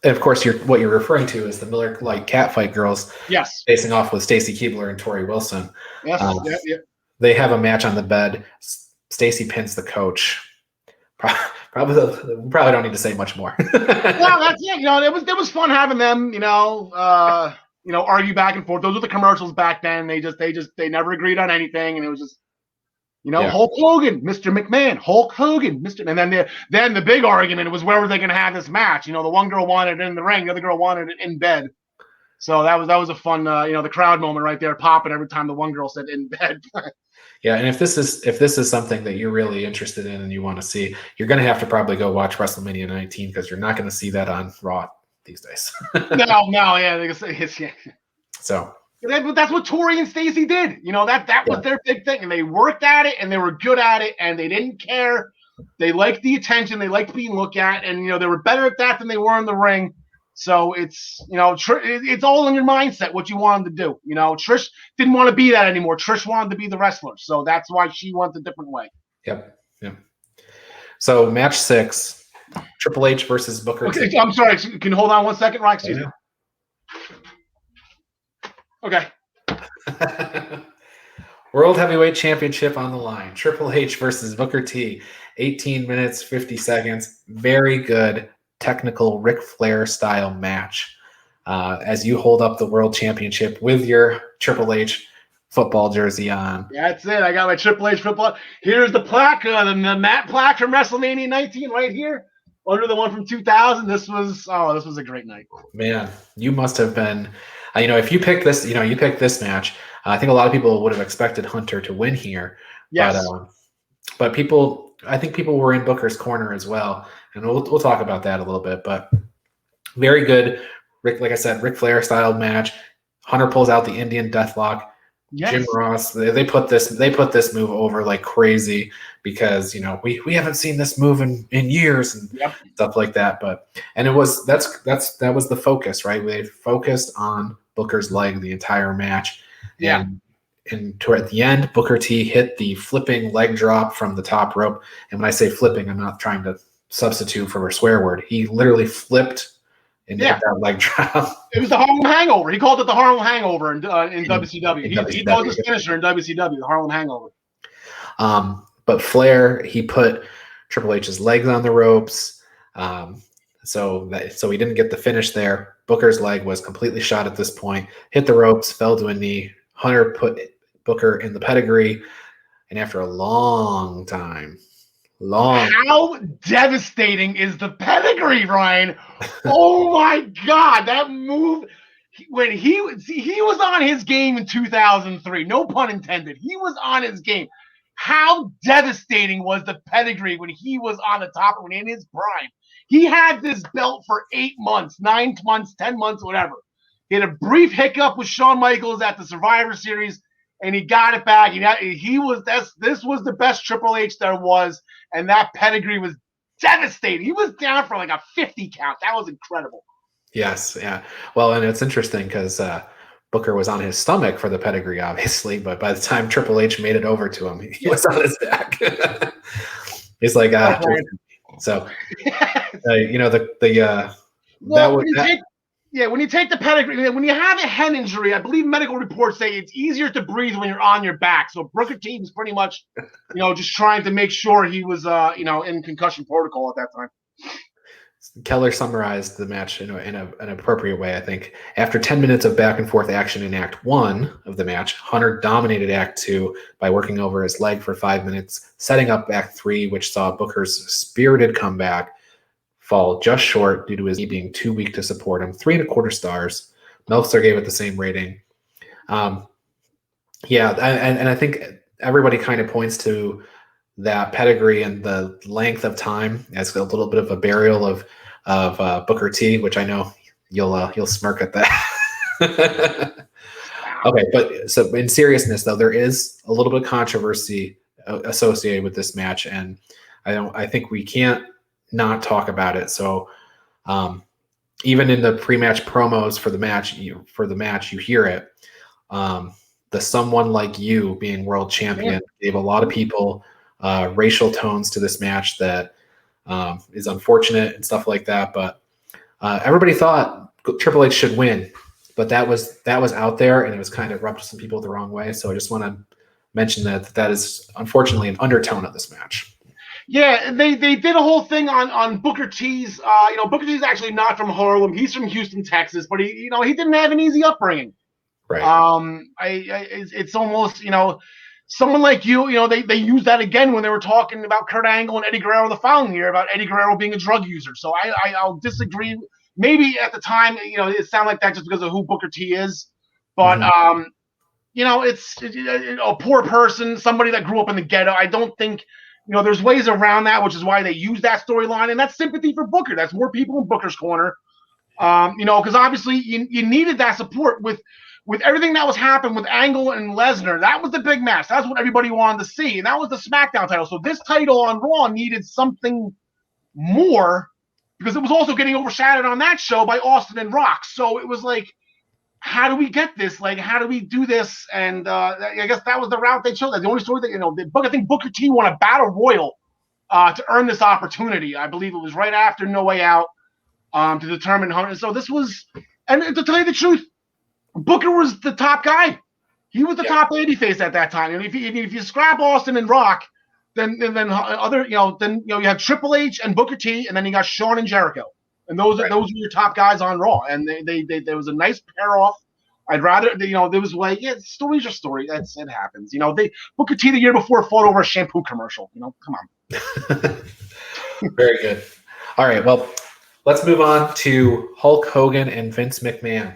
Speaker 1: And of course, what you're referring to is the Miller Lite Catfight girls
Speaker 5: Yes.
Speaker 1: facing off with Stacy Keibler and Tori Wilson.
Speaker 5: Yes.
Speaker 1: Uh,
Speaker 5: Yeah.
Speaker 1: They have a match on the bed. Stacy pins the coach. Probably don't need to say much more.
Speaker 5: Well, that's it. It was fun having them. Argue back and forth. Those were the commercials back then. They never agreed on anything, and it was just.
Speaker 1: Yeah.
Speaker 5: Hulk Hogan, Mr. McMahon, Hulk Hogan, Mr. And then the big argument was where were they going to have this match? The one girl wanted it in the ring, the other girl wanted it in bed. So that was a fun, the crowd moment right there, popping every time the one girl said in bed.
Speaker 1: Yeah, and if this is something that you're really interested in and you want to see, you're going to have to probably go watch WrestleMania 19 because you're not going to see that on Raw these days.
Speaker 5: No, yeah.
Speaker 1: So.
Speaker 5: But that's what Tori and Stacy did. That was their big thing, and they worked at it, and they were good at it, and they didn't care. They liked the attention, they liked being looked at, and they were better at that than they were in the ring. So it's it's all in your mindset what you want them to do. Trish didn't want to be that anymore. Trish wanted to be the wrestler, so that's why she went a different way.
Speaker 1: Yep. So match 6, Triple H versus Booker.
Speaker 5: Okay, I'm sorry. Can you hold on 1 second, Ryan? Excuse me. Okay.
Speaker 1: World Heavyweight Championship on the line. Triple H versus Booker T. 18 minutes, 50 seconds. Very good technical Ric Flair style match. As you hold up the World Championship with your Triple H football jersey on.
Speaker 5: That's it. I got my Triple H football. Here's the plaque, the matte plaque from WrestleMania 19 right here. Under the one from 2000. This was a great night. Man,
Speaker 1: you must have been. If you picked this, you picked this match. I think a lot of people would have expected Hunter to win here.
Speaker 5: Yes.
Speaker 1: But I think people were in Booker's corner as well, and we'll talk about that a little bit. But very good, like I said, Ric Flair style match. Hunter pulls out the Indian Deathlock. Yes. Jim Ross, they put this move over like crazy because we haven't seen this move in years and stuff like that. That was the focus, right? They focused on Booker's leg the entire match.
Speaker 5: Yeah.
Speaker 1: And toward the end, Booker T hit the flipping leg drop from the top rope. And when I say flipping, I'm not trying to substitute for a swear word. He literally flipped and hit that leg drop.
Speaker 5: It was the Harlem Hangover. He called it the Harlem Hangover in WCW. He called his finisher in WCW, the Harlem Hangover.
Speaker 1: But Flair, he put Triple H's legs on the ropes. So he didn't get the finish there. Booker's leg was completely shot at this point. Hit the ropes, fell to a knee. Hunter put Booker in the pedigree. And after a long time,
Speaker 5: how devastating is the pedigree, Ryan? Oh my God, that move when he was on his game in 2003. No pun intended. He was on his game. How devastating was the pedigree when he was on the top, when in his prime? He had this belt for 8 months, 9 months, 10 months, whatever. He had a brief hiccup with Shawn Michaels at the Survivor Series, and he got it back. This was the best Triple H there was, and that pedigree was devastating. He was down for like a 50 count. That was incredible.
Speaker 1: Yes, yeah. Well, and it's interesting because Booker was on his stomach for the pedigree, obviously, but by the time Triple H made it over to him, he was on his back. He's like, so
Speaker 5: when you take the pedigree, when you have a head injury, I believe medical reports say it's easier to breathe when you're on your back. So Booker T was pretty much, just trying to make sure he was, in concussion protocol at that time.
Speaker 1: Keller summarized the match in an appropriate way, I think. After 10 minutes of back and forth action in Act 1 of the match, Hunter dominated Act 2 by working over his leg for 5 minutes, setting up Act 3, which saw Booker's spirited comeback fall just short due to his knee being too weak to support him. 3.25 stars. Meltzer gave it the same rating. And I think everybody kind of points to that pedigree and the length of time as a little bit of a burial of Booker T, which I know you'll smirk at that. Okay, but so in seriousness though, there is a little bit of controversy associated with this match, and I think we can't not talk about it. So even in the pre-match promos for the match, you hear it. The someone like you being world champion gave a lot of people racial tones to this match that is unfortunate and stuff like that. But everybody thought Triple H should win, but that was out there, and it was kind of rubbed some people the wrong way. So I just want to mention that is unfortunately an undertone of this match.
Speaker 5: Yeah, they did a whole thing on Booker T's. Booker T's actually not from Harlem. He's from Houston, Texas, but he didn't have an easy upbringing.
Speaker 1: Right.
Speaker 5: It's almost someone like they used that again when they were talking about Kurt Angle and Eddie Guerrero the following year about Eddie Guerrero being a drug user. So I'll disagree. Maybe at the time, it sounded like that just because of who Booker T is, but it's a poor person, somebody that grew up in the ghetto. I don't think. There's ways around that, which is why they use that storyline, and that's sympathy for Booker. That's more people in Booker's corner, because obviously you needed that support with everything that was happening with Angle and Lesnar. That was the big match. That's what everybody wanted to see, and that was the SmackDown title. So this title on Raw needed something more because it was also getting overshadowed on that show by Austin and Rock. So it was like, how do we get this? Like, how do we do this? And I guess that was the route they chose. The only story that, I think Booker T won a battle royal to earn this opportunity. I believe it was right after No Way Out to determine how. So this was, and to tell you the truth, Booker was the top guy. He was the top babyface at that time. And if you scrap Austin and Rock, then you have Triple H and Booker T, and then you got Shawn and Jericho. And those are your top guys on Raw, and they there was a nice pair off. I'd rather there was like stories are story. It happens. Booker T the year before fought over a shampoo commercial. Come on.
Speaker 1: Very good. All right, well, let's move on to Hulk Hogan and Vince McMahon.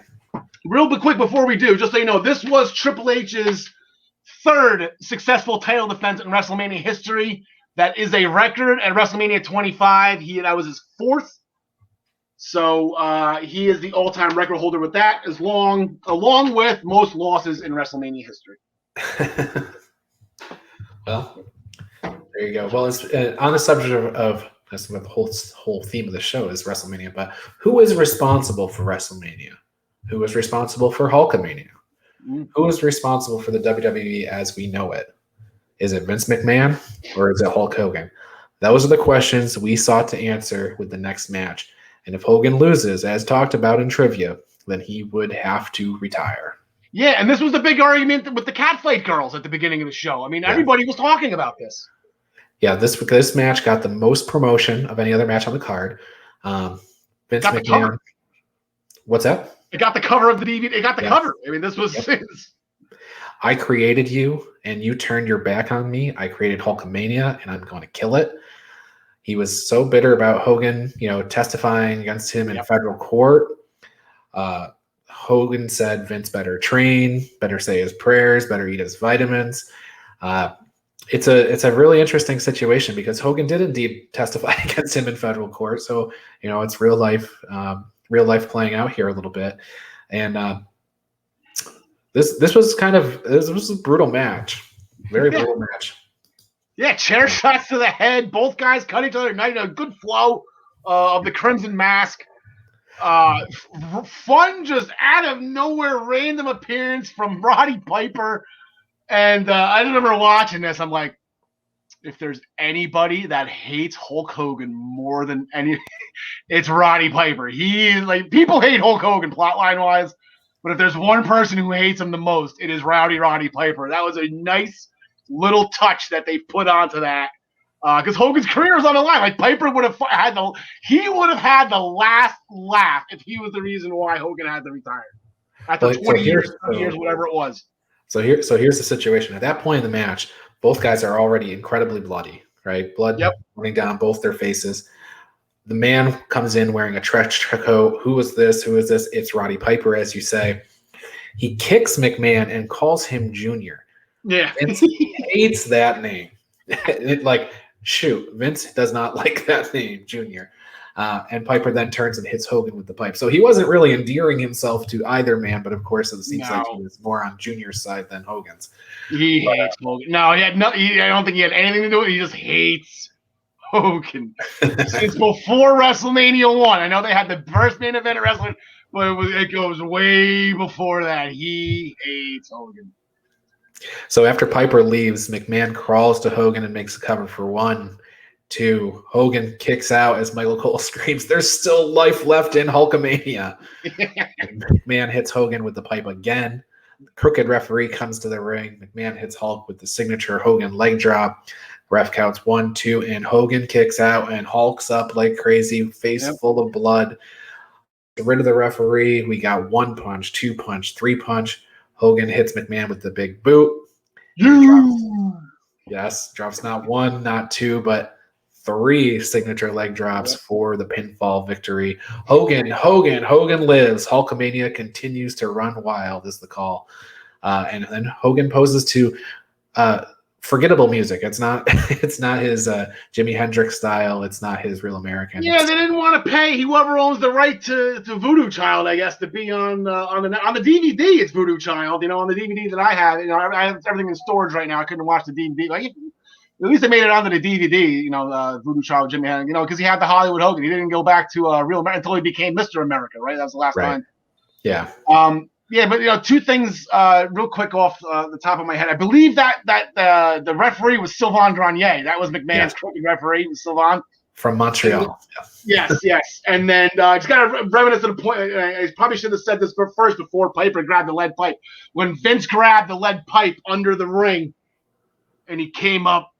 Speaker 5: Real quick before we do, just so you know, this was Triple H's third successful title defense in WrestleMania history. That is a record at WrestleMania 25. That was his fourth. So he is the all-time record holder with that, along with most losses in WrestleMania history.
Speaker 1: Well, there you go. Well, it's on the subject of that's what the whole theme of the show is WrestleMania. But who is responsible for WrestleMania? Who is responsible for Hulkamania? Who is responsible for the WWE as we know it? Is it Vince McMahon or is it Hulk Hogan? Those are the questions we sought to answer with the next match. And if Hogan loses, as talked about in trivia, then he would have to retire.
Speaker 5: Yeah, and this was the big argument with the catfight girls at the beginning of the show. I mean, everybody was talking about this.
Speaker 1: Yeah, this match got the most promotion of any other match on the card. Vince McMahon. What's that?
Speaker 5: It got the cover of the DVD. It got the cover. I mean, this was.
Speaker 1: I created you, and you turned your back on me. I created Hulkamania, and I'm going to kill it. He was so bitter about Hogan, testifying against him in federal court. Hogan said Vince better train, better say his prayers, better eat his vitamins. It's a really interesting situation because Hogan did indeed testify against him in federal court. So it's real life playing out here a little bit, and this was a brutal match, very brutal match.
Speaker 5: Yeah, chair shots to the head. Both guys cut each other. A good flow of the Crimson Mask. Fun, just out of nowhere, random appearance from Roddy Piper. And I remember watching this. I'm like, if there's anybody that hates Hulk Hogan more than any, it's Roddy Piper. People hate Hulk Hogan plotline wise, but if there's one person who hates him the most, it is Roddy Piper. That was a nice little touch that they put onto that because Hogan's career is on the line. Like Piper would have had the last laugh if he was the reason why Hogan had to retire after 20 years, whatever it was.
Speaker 1: So here's the situation. At that point in the match, both guys are already incredibly bloody, right? Blood running down both their faces. The man comes in wearing a trench coat. Who is this? It's Roddy Piper, as you say. He kicks McMahon and calls him Junior.
Speaker 5: Yeah.
Speaker 1: Vince hates that name. Vince does not like that name, Junior. And Piper then turns and hits Hogan with the pipe. So he wasn't really endearing himself to either man, but of course it seems like he was more on Junior's side than Hogan's.
Speaker 5: He hates Hogan. No, I don't think he had anything to do with it. He just hates Hogan. Since before WrestleMania 1. I know they had the first main event at WrestleMania, but it goes way before that. He hates Hogan.
Speaker 1: So after Piper leaves, McMahon crawls to Hogan and makes a cover for 1, 2. Hogan kicks out as Michael Cole screams, "There's still life left in Hulkamania." And McMahon hits Hogan with the pipe again. The crooked referee comes to the ring. McMahon hits Hulk with the signature Hogan leg drop. Ref counts 1, 2, and Hogan kicks out and Hulk's up like crazy, face full of blood. Get rid of the referee. We got 1 punch, 2 punch, 3 punch. Hogan hits McMahon with the big boot. Drops not 1, not 2, but 3 signature leg drops for the pinfall victory. Hogan lives. Hulkamania continues to run wild is the call. And then Hogan poses to forgettable music. It's not his Jimi Hendrix style. It's not his Real American.
Speaker 5: Yeah, they didn't want to pay whoever owns the right to Voodoo Child, I guess, to be on the DVD. It's Voodoo Child. On the DVD that I have, I have everything in storage right now. I couldn't watch the DVD. Like, at least they made it onto the DVD. Voodoo Child, Jimmy Hendrix. Because he had the Hollywood Hogan. He didn't go back to Real America until he became Mr. America. Right, that was the last time.
Speaker 1: Yeah.
Speaker 5: Yeah, but 2 things real quick off the top of my head. I believe that the referee was Sylvain Grenier. That was McMahon's crooked referee, was Sylvain.
Speaker 1: From Montreal.
Speaker 5: Yes. And then just got to reminisce to the point. I probably should have said this first before Piper grabbed the lead pipe. When Vince grabbed the lead pipe under the ring, and he came up,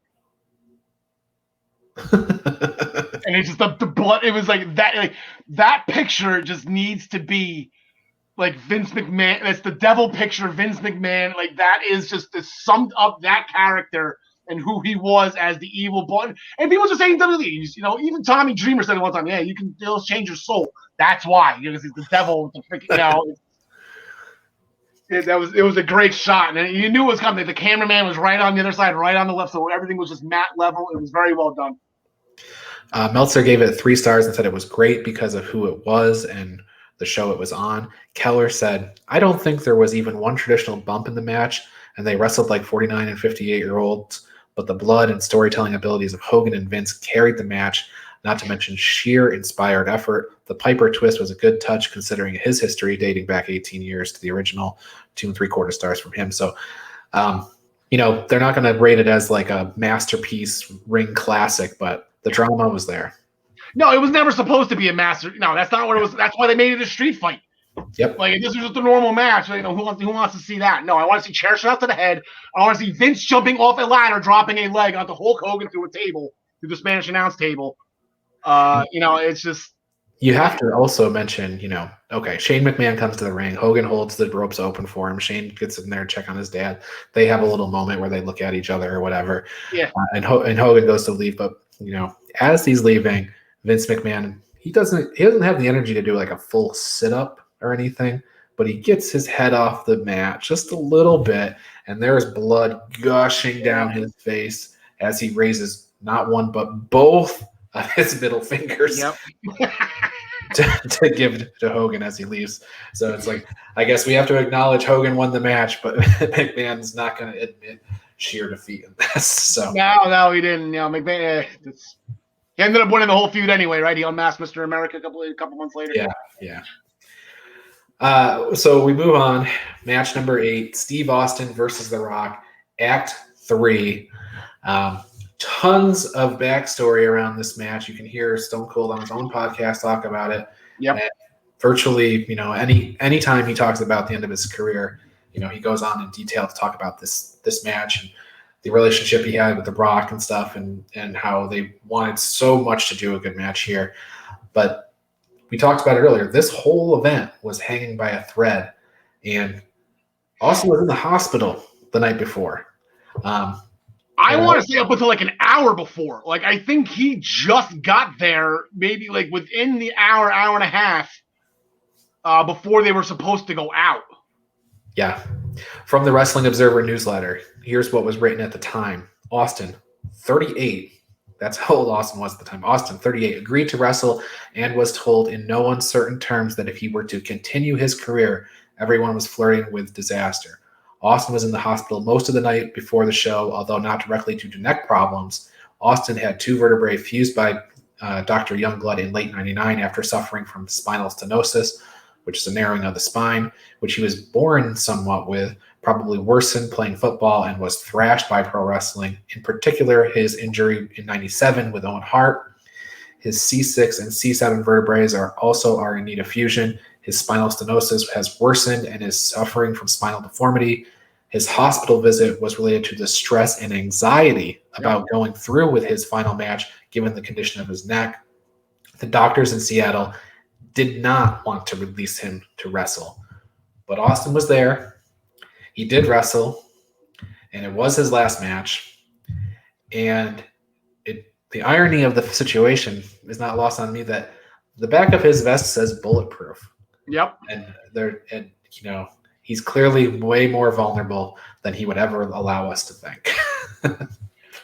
Speaker 5: and it's just the blood. It was like that. Like that picture just needs to be. Like Vince McMahon, that's the devil picture of Vince McMahon. Like that is just the summed up that character and who he was as the evil boy. And people just saying WWE, even Tommy Dreamer said it one time, yeah, you can change your soul. That's why, because he's the devil with the freaking, it was a great shot. And you knew it was coming. The cameraman was right on the other side, right on the left. So everything was just matte level. It was very well done.
Speaker 1: Meltzer gave it 3 stars and said it was great because of who it was and the show it was on. Keller said, "I don't think there was even one traditional bump in the match, and they wrestled like 49 and 58-year-olds, but the blood and storytelling abilities of Hogan and Vince carried the match, not to mention sheer inspired effort. The Piper twist was a good touch considering his history dating back 18 years to the original 2 3/4 stars from him." So, they're not going to rate it as like a masterpiece ring classic, but the drama was there.
Speaker 5: No, it was never supposed to be a master. No, that's not what it was. That's why they made it a street fight.
Speaker 1: Yep.
Speaker 5: Like, if this was just a normal match, who wants to see that? No, I want to see chair shots to the head. I want to see Vince jumping off a ladder, dropping a leg onto Hulk Hogan through the Spanish announce table. It's just.
Speaker 1: You have to also mention, okay, Shane McMahon comes to the ring. Hogan holds the ropes open for him. Shane gets in there and check on his dad. They have a little moment where they look at each other or whatever.
Speaker 5: Yeah.
Speaker 1: And Hogan goes to leave, but as he's leaving, Vince McMahon, he doesn't have the energy to do like a full sit-up or anything, but he gets his head off the mat just a little bit, and there's blood gushing down his face as he raises not one but both of his middle fingers to give to Hogan as he leaves. So it's like, I guess we have to acknowledge Hogan won the match, but McMahon's not going to admit sheer defeat in this. So
Speaker 5: no, he didn't. McMahon. He ended up winning the whole feud anyway, right? He unmasked Mr. America a couple months later.
Speaker 1: Yeah. So we move on. Match number 8, Steve Austin versus The Rock, Act 3. Tons of backstory around this match. You can hear Stone Cold on his own podcast talk about it.
Speaker 5: Yep.
Speaker 1: And virtually, any time he talks about the end of his career, he goes on in detail to talk about this match and the relationship he had with The Rock and stuff, and how they wanted so much to do a good match here. But we talked about it earlier. This whole event was hanging by a thread, and Austin was in the hospital the night before.
Speaker 5: I want to say up until like an hour before. Like, I think he just got there maybe like within the hour and a half before they were supposed to go out.
Speaker 1: Yeah. From the Wrestling Observer newsletter, here's what was written at the time. Austin, 38. That's how old Austin was at the time. Austin, 38, agreed to wrestle and was told in no uncertain terms that if he were to continue his career, everyone was flirting with disaster. Austin was in the hospital most of the night before the show, although not directly due to neck problems. Austin had 2 vertebrae fused by Dr. Youngblood in late 99 after suffering from spinal stenosis, which is a narrowing of the spine, which he was born somewhat with, probably worsened playing football and was thrashed by pro wrestling. In particular, his injury in '97 with Owen Hart. His C6 and C7 vertebrae are in need of fusion. His spinal stenosis has worsened and is suffering from spinal deformity. His hospital visit was related to the stress and anxiety about going through with his final match, given the condition of his neck. The doctors in Seattle did not want to release him to wrestle, but Austin was there. He did wrestle, and it was his last match. And the irony of the situation is not lost on me that the back of his vest says bulletproof.
Speaker 5: Yep.
Speaker 1: And he's clearly way more vulnerable than he would ever allow us to think.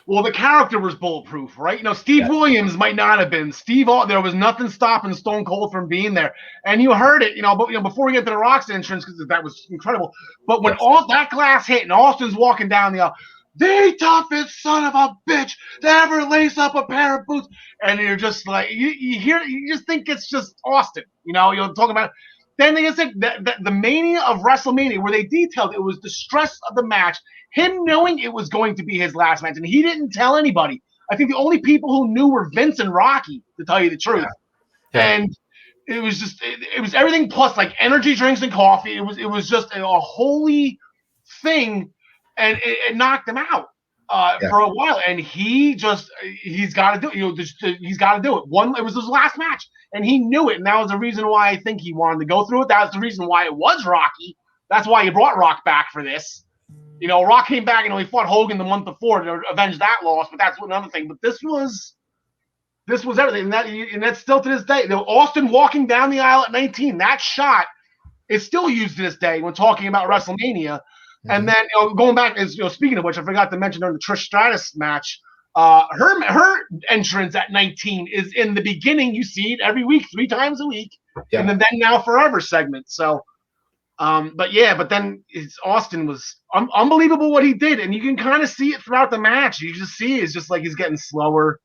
Speaker 5: Well, the character was bulletproof, right? Steve Williams might not have been. There was nothing stopping Stone Cold from being there. And you heard it, but before we get to the Rock's entrance, because that was incredible. But when all that glass hit and Austin's walking down the aisle, the toughest son of a bitch to ever lace up a pair of boots. And you're just like, you just think it's just Austin. You're talking about. Then they said the mania of WrestleMania, where they detailed it was the stress of the match, him knowing it was going to be his last match, and he didn't tell anybody. I think the only people who knew were Vince and Rocky, to tell you the truth. Yeah. And it was just it was everything plus like energy drinks and coffee. It was just a holy thing, and it knocked him out for a while. And he's got to do it. He's got to do it. It was his last match. And he knew it, and that was the reason why I think he wanted to go through it. That was the reason why it was Rocky. That's why you brought Rock back for this. Rock came back and he fought Hogan the month before to avenge that loss, but that's another thing. But this was everything, and that's still to this day. Austin walking down the aisle at 19, that shot is still used to this day when talking about WrestleMania. Mm-hmm. And then going back, speaking of which, I forgot to mention during the Trish Stratus match. Her entrance at 19 is in the beginning. You see it every week, 3 times a week, and then Now Forever segment. So, but then Austin was unbelievable what he did, and you can kind of see it throughout the match. You just see it's just like he's getting slower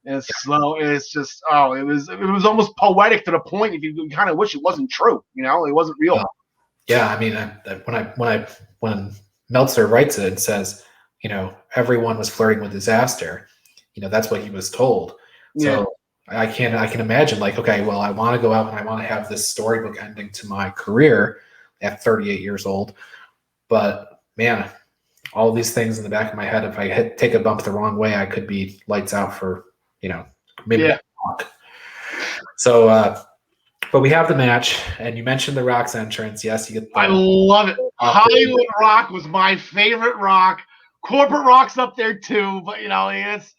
Speaker 5: and slow. It's just it was almost poetic to the point if you kind of wish it wasn't true. It wasn't real.
Speaker 1: Yeah, I mean, when Meltzer writes it and says, everyone was flirting with disaster. That's what he was told. So I can imagine like, okay, well, I want to go out and I want to have this storybook ending to my career at 38 years old. But man, all these things in the back of my head, if I take a bump the wrong way, I could be lights out for, maybe. Yeah. So, but we have the match, and you mentioned the Rock's entrance. Yes, you get. I
Speaker 5: love it. Hollywood Rock was my favorite Rock. Corporate Rock's up there too, but it's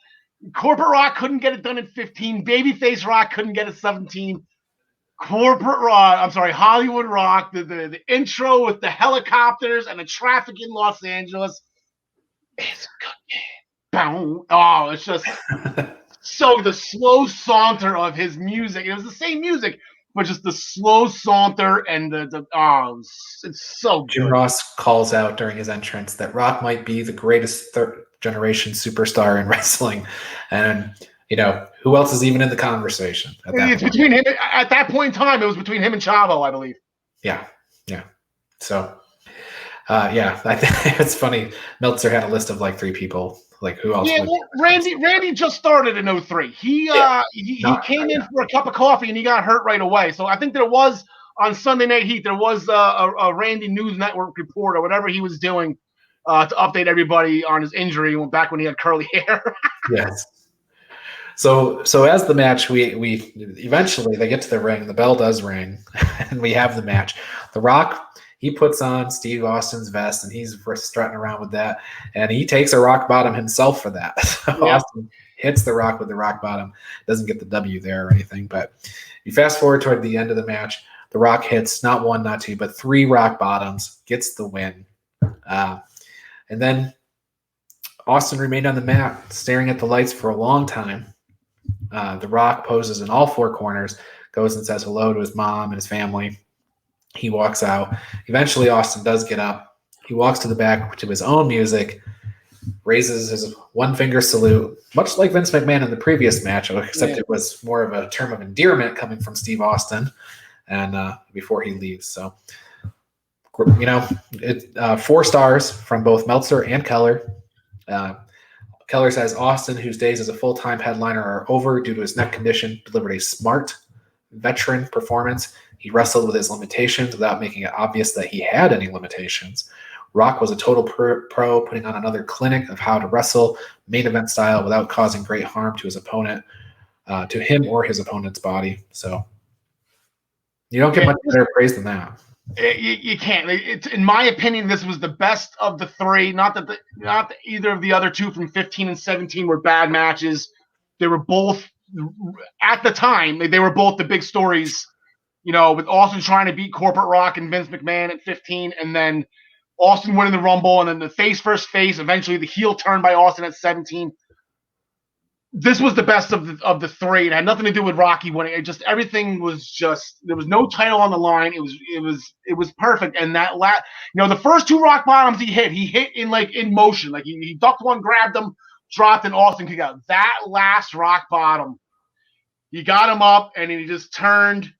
Speaker 5: Corporate Rock couldn't get it done at 15. Babyface Rock couldn't get it 17. Hollywood Rock, the intro with the helicopters and the traffic in Los Angeles. It's good. Oh, it's just so the slow saunter of his music. It was the same music, but just the slow saunter and it's so good.
Speaker 1: Jim Ross calls out during his entrance that Rock might be the greatest third-generation superstar in wrestling, and who else is even in the conversation?
Speaker 5: It's between him at that point in time. It was between him and Chavo, I believe.
Speaker 1: Yeah. So, I think it's funny. Meltzer had a list of like 3 people. Like who else?
Speaker 5: Yeah, Randy just started in 03. He came in for a cup of coffee and he got hurt right away. So I think there was on Sunday Night Heat, there was a Randy News Network report or whatever he was doing to update everybody on his injury back when he had curly hair.
Speaker 1: Yes. So as the match, we eventually they get to the ring. The bell does ring, and we have the match. The Rock. He puts on Steve Austin's vest, and he's strutting around with that. And he takes a rock bottom himself for that. So Austin hits the Rock with the rock bottom. Doesn't get the W there or anything. But you fast forward toward the end of the match. The Rock hits not 1, not 2, but 3 rock bottoms, gets the win. And then Austin remained on the mat, staring at the lights for a long time. The Rock poses in all 4 corners, goes and says hello to his mom and his family. He walks out. Eventually, Austin does get up. He walks to the back to his own music, raises his 1-finger salute, much like Vince McMahon in the previous match, except it was more of a term of endearment coming from Steve Austin and before he leaves. So It's 4 stars from both Meltzer and Keller. Keller says Austin, whose days as a full-time headliner are over due to his neck condition, delivered a smart, veteran performance. He wrestled with his limitations without making it obvious that he had any limitations. Rock was a total pro, putting on another clinic of how to wrestle main event style without causing great harm to his opponent, to him or his opponent's body. So you don't get much better praise than that.
Speaker 5: You can't. In my opinion, this was the best of the 3. Not that either of the other 2 from 15 and 17 were bad matches. They were both, at the time, they were both the big stories. With Austin trying to beat Corporate Rock and Vince McMahon at 15, and then Austin winning the Rumble, and then the face versus face. Eventually, the heel turn by Austin at 17. This was the best of the 3. It had nothing to do with Rocky winning. Everything was just, there was no title on the line. It was perfect. And that the first 2 rock bottoms he hit in motion. Like he ducked one, grabbed them, dropped, and Austin kicked out. That last rock bottom, he got him up, and he just turned,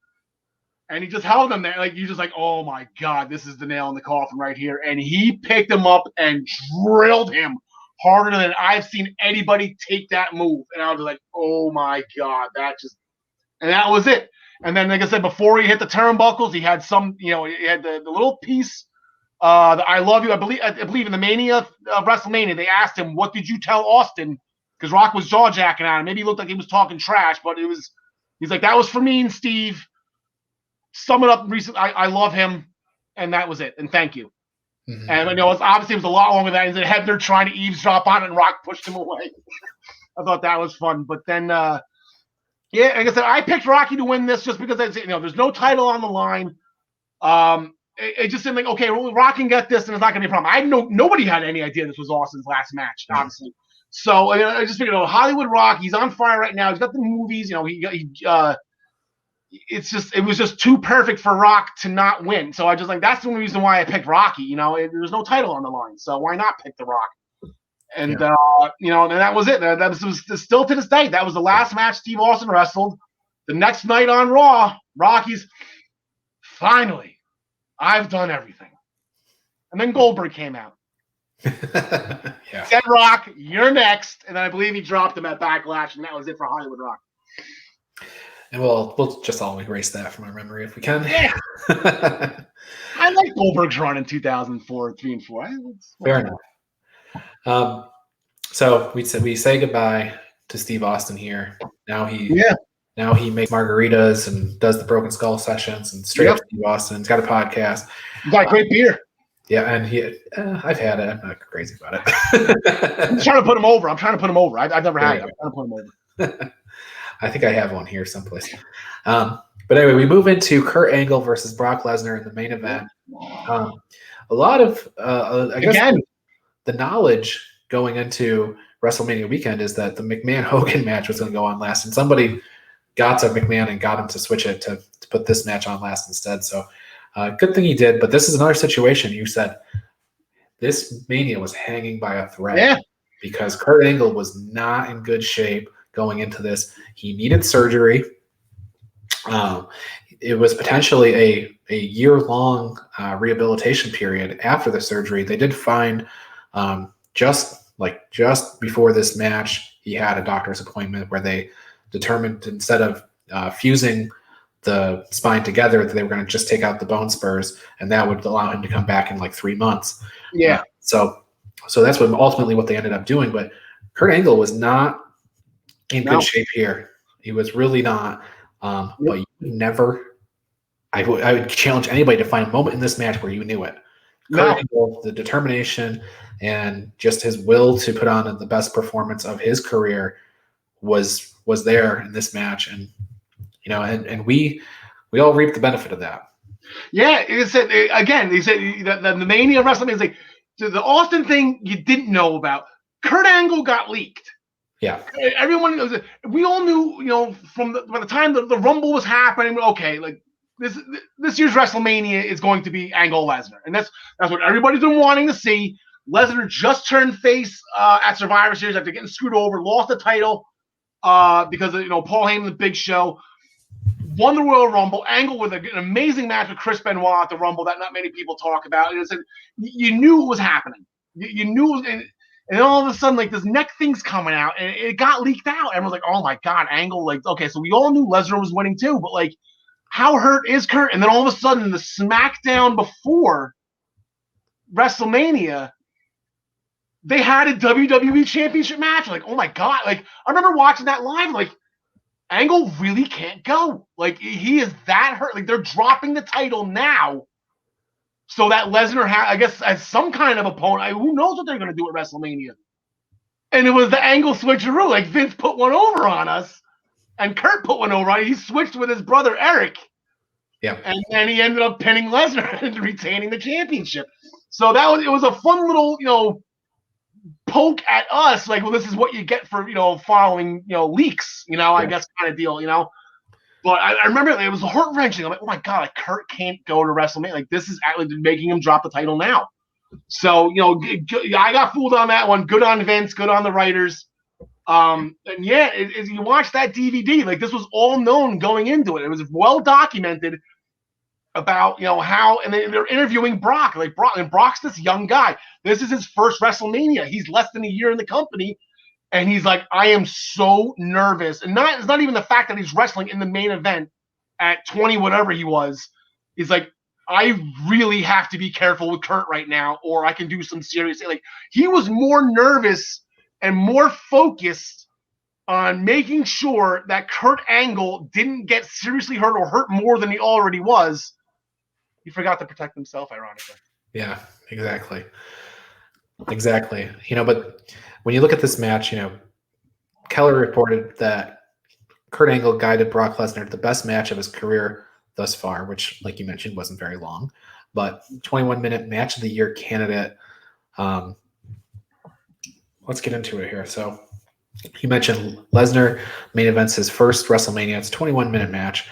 Speaker 5: and he just held him there. Like you just like, oh my God, this is the nail in the coffin right here. And he picked him up and drilled him harder than I've seen anybody take that move. And I was like, oh my God, and that was it. And then, like I said, before he hit the turnbuckles, he had he had the little piece, the I love you. I believe in the Mania of WrestleMania, they asked him, what did you tell Austin? Because Rock was jaw jacking on him. Maybe he looked like he was talking trash, but he's like, that was for me and Steve. Sum it up recently. I love him. And that was it. And thank you. Mm-hmm. And it was a lot longer than that. Instead of Hebner trying to eavesdrop on it, and Rock pushed him away. I thought that was fun. But then, like I said, I picked Rocky to win this just because there's no title on the line. It just seemed like, okay, well, Rock can get this, and it's not going to be a problem. nobody had any idea this was Austin's last match, honestly. So I just figured, Hollywood Rock, he's on fire right now. He's got the movies. It was just too perfect for Rock to not win. So I just that's the only reason why I picked Rocky. There's no title on the line, so why not pick The Rock? And and that was it. That was still to this day. That was the last match Steve Austin wrestled. The next night on Raw, Rocky's finally, I've done everything. And then Goldberg came out. Said, Rock, you're next. And then I believe he dropped him at Backlash, and that was it for Hollywood Rock.
Speaker 1: And we'll just all erase that from our memory if we can.
Speaker 5: Yeah. I like Goldberg's run in 2004, 3 and 4.
Speaker 1: Fair enough. So we say goodbye to Steve Austin here. Now he makes margaritas and does the Broken Skull sessions and straight up Steve Austin. He's got a podcast.
Speaker 5: He's got great beer.
Speaker 1: Yeah, and I've had it. I'm not crazy about it.
Speaker 5: I'm trying to put him over. I've never had it. I'm trying to put him over.
Speaker 1: I think I have one here someplace. But anyway, we move into Kurt Angle versus Brock Lesnar in the main event. A lot of, I guess, the knowledge going into WrestleMania weekend is that the McMahon-Hogan match was going to go on last, and somebody got to McMahon and got him to switch it to put this match on last instead. So good thing he did, but this is another situation. You said this Mania was hanging by a thread because Kurt Angle was not in good shape going into this. He needed surgery. It was potentially a year-long rehabilitation period after the surgery. They did find just before this match, he had a doctor's appointment where they determined instead of fusing the spine together, that they were going to just take out the bone spurs, and that would allow him to come back in 3 months.
Speaker 5: Yeah.
Speaker 1: So that's ultimately what they ended up doing. But Kurt Angle was not in good shape here. He was really not. But you never, I would challenge anybody to find a moment in this match where you knew it. Kurt Angle, the determination and just his will to put on the best performance of his career was there in this match. And, and we all reaped the benefit of that. Yeah.
Speaker 5: He said that the Mania WrestleMania is the Austin thing you didn't know about. Kurt Angle got leaked.
Speaker 1: Yeah,
Speaker 5: everyone knows it. We all knew, by the time the Rumble was happening, okay, this year's WrestleMania is going to be Angle Lesnar, and that's what everybody's been wanting to see. Lesnar just turned face at Survivor Series after getting screwed over, lost the title because of Paul Heyman, the Big Show. won the Royal Rumble. Angle with an amazing match with Chris Benoit at the Rumble that not many people talk about. You knew it was happening. You knew, and then all of a sudden, like, this neck thing's coming out, and it got leaked out. Everyone's like, "Oh my God, Angle!" Like, okay, so we all knew Lesnar was winning too, but like, how hurt is Kurt? And then all of a sudden, the SmackDown before WrestleMania, they had a WWE Championship match. Like, oh my God! Like, I remember watching that live. Like, Angle really can't go. Like, he is that hurt. Like, they're dropping the title now, so that Lesnar, I guess, as some kind of opponent. Who knows what they're going to do at WrestleMania? And it was the Angle switcheroo. Like, Vince put one over on us, and Kurt put one over on us. He switched with his brother Eric.
Speaker 1: Yeah.
Speaker 5: And then he ended up pinning Lesnar and retaining the championship. So it was a fun little, poke at us, like, well, this is what you get for, following, leaks, I guess kind of deal, But I remember it was heart-wrenching. I'm like, oh my God, like, Kurt can't go to WrestleMania. Like, this is actually making him drop the title now. So, I got fooled on that one. Good on Vince, good on the writers. And yeah, you watch that DVD, like, this was all known going into it. It was well documented about, how, and they're interviewing Brock. Like, Brock's this young guy. This is his first WrestleMania. He's less than a year in the company. And he's like, I am so nervous. And it's not even the fact that he's wrestling in the main event at 20, whatever he was. He's like, I really have to be careful with Kurt right now, or I can do some serious thing. Like, he was more nervous and more focused on making sure that Kurt Angle didn't get seriously hurt or hurt more than he already was. He forgot to protect himself, ironically.
Speaker 1: Yeah, exactly. Exactly. But when you look at this match, Keller reported that Kurt Angle guided Brock Lesnar to the best match of his career thus far, which, like you mentioned, wasn't very long, but 21-minute match of the year candidate. Let's get into it here. So you mentioned Lesnar main events his first WrestleMania. It's a 21-minute match.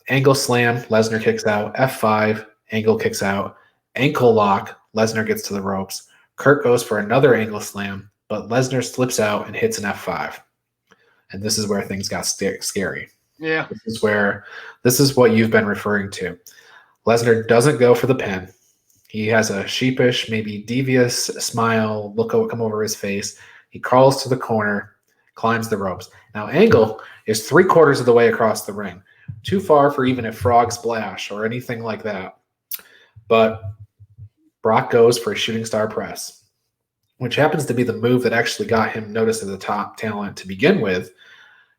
Speaker 1: Angle slam, Lesnar kicks out. F5, Angle kicks out. Ankle lock, Lesnar gets to the ropes. Kurt goes for another Angle slam, but Lesnar slips out and hits an F5. And this is where things got scary.
Speaker 5: Yeah.
Speaker 1: This is what you've been referring to. Lesnar doesn't go for the pin. He has a sheepish, maybe devious smile come over his face. He crawls to the corner, climbs the ropes. Now, Angle is 3/4 of the way across the ring. Too far for even a frog splash or anything like that. But Brock goes for a shooting star press, which happens to be the move that actually got him noticed as a top talent to begin with.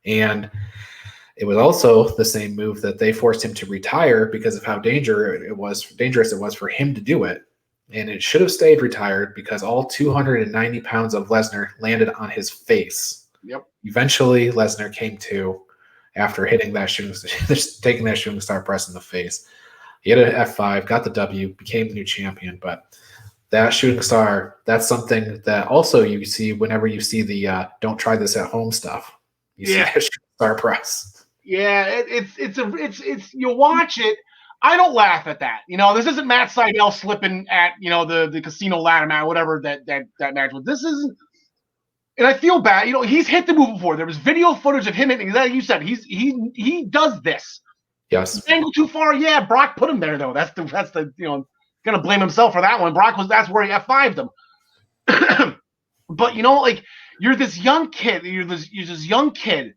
Speaker 1: And it was also the same move that they forced him to retire because of how dangerous it was for him to do it. And it should have stayed retired because all 290 pounds of Lesnar landed on his face.
Speaker 5: Yep.
Speaker 1: Eventually, Lesnar came to after hitting that taking that shooting star press in the face. He hit an F5, got the W, became the new champion. But that shooting star, that's something that also you see whenever you see the don't try this at home stuff. You see that shooting star press.
Speaker 5: Yeah, it's you watch it. I don't laugh at that. This isn't Matt Sydal slipping at the casino ladder match, whatever that match was. This isn't. And I feel bad. He's hit the move before. There was video footage of him hitting. Like you said, he does this.
Speaker 1: Yes.
Speaker 5: Angle too far. Yeah, Brock put him there though. That's the gonna blame himself for that one. That's where he F5'd him. But like, you're this young kid. You're this young kid.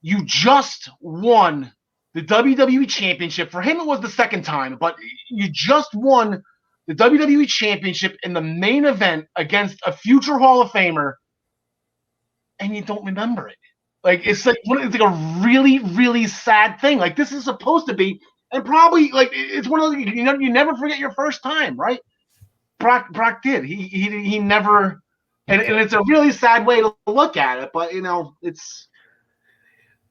Speaker 5: You just won the WWE Championship. For him, it was the second time, but you just won the WWE Championship in the main event against a future Hall of Famer. And you don't remember it. Like, it's like a really, really sad thing. Like, this is supposed to be, and probably like it's one of those, you never forget your first time, right? Brock did. He never, and it's a really sad way to look at it. But it's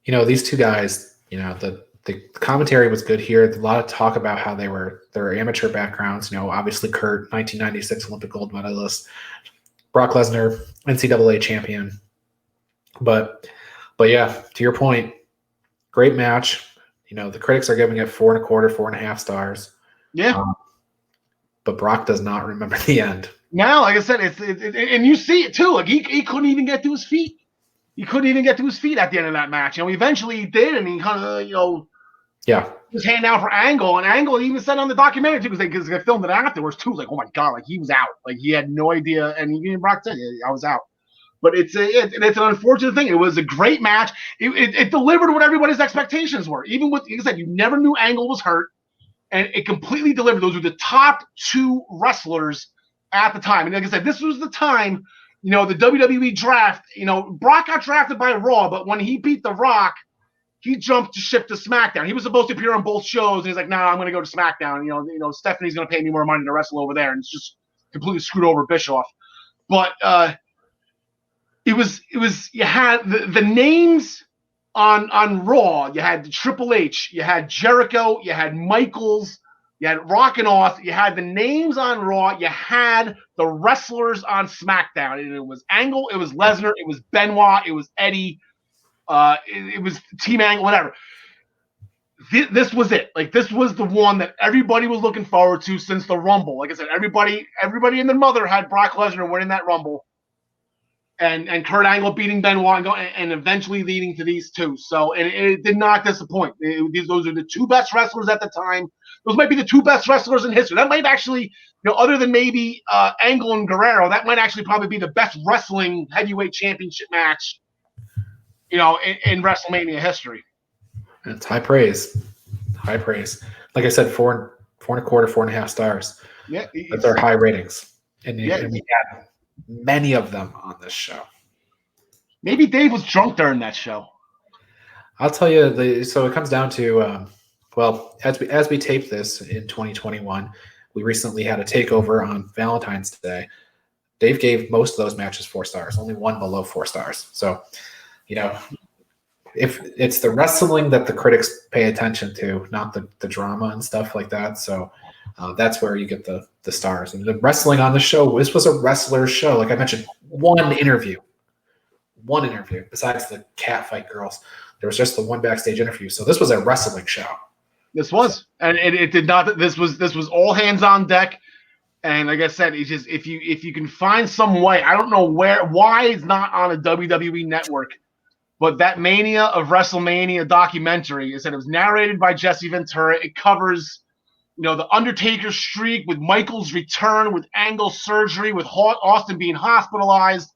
Speaker 1: these two guys. The commentary was good here. A lot of talk about how their amateur backgrounds. Obviously Kurt, 1996 Olympic gold medalist, Brock Lesnar, NCAA champion. But yeah, to your point, great match. The critics are giving it 4.25, 4.5 stars.
Speaker 5: Yeah.
Speaker 1: But Brock does not remember the end.
Speaker 5: Now, like I said, and you see it too. Like he couldn't even get to his feet. He couldn't even get to his feet at the end of that match. Eventually he did, and he kind of,
Speaker 1: Yeah.
Speaker 5: He was handing out for Angle, and Angle even said on the documentary too, because they filmed it afterwards too. Like, oh my god, like he was out, like he had no idea, and even Brock said, I was out. But it's an unfortunate thing. It was a great match. It delivered what everybody's expectations were. Even with, like I said, you never knew Angle was hurt, and it completely delivered. Those were the top two wrestlers at the time. And like I said, this was the time, the WWE draft. Brock got drafted by Raw, but when he beat The Rock, he jumped to ship to SmackDown. He was supposed to appear on both shows, and he's like, "Nah, I'm going to go to SmackDown." Stephanie's going to pay me more money to wrestle over there, and it's just completely screwed over Bischoff. But it was you had the names on Raw. You had Triple H, you had Jericho, you had Michaels, you had Rock and Oz. You had the names on Raw. You had the wrestlers on SmackDown. And it was Angle, it was Lesnar, it was Benoit, it was Eddie. It was Team Angle, whatever. This was it. Like, this was the one that everybody was looking forward to since the Rumble. Like I said, everybody and their mother had Brock Lesnar winning that Rumble, and Kurt Angle beating Benoit and eventually leading to these two. So, and it did not disappoint. Those are the two best wrestlers at the time. Those might be the two best wrestlers in history. That might actually, other than maybe Angle and Guerrero, that might actually probably be the best wrestling heavyweight championship match in WrestleMania history.
Speaker 1: It's high praise. High praise. Like I said, 4.25, 4.5 stars.
Speaker 5: Yeah.
Speaker 1: But they're high ratings. And we had many of them on this show.
Speaker 5: Maybe Dave was drunk during that show.
Speaker 1: I'll tell you, so it comes down to, as we tape this in 2021, we recently had a takeover on Valentine's Day. Dave gave most of those matches 4 stars, only one below 4 stars. So, if it's the wrestling that the critics pay attention to, not the drama and stuff like that. So that's where you get the stars. And the wrestling on the show, this was a wrestler's show. Like I mentioned, one interview besides the catfight girls. There was just the one backstage interview. So this was a wrestling show.
Speaker 5: This was, and it did not. This was all hands on deck. And like I said, it's just if you can find some way, I don't know why it's not on a WWE network. But that Mania of WrestleMania documentary, it said it was narrated by Jesse Ventura. It covers, the Undertaker streak, with Michael's return, with Angle's surgery, with Austin being hospitalized.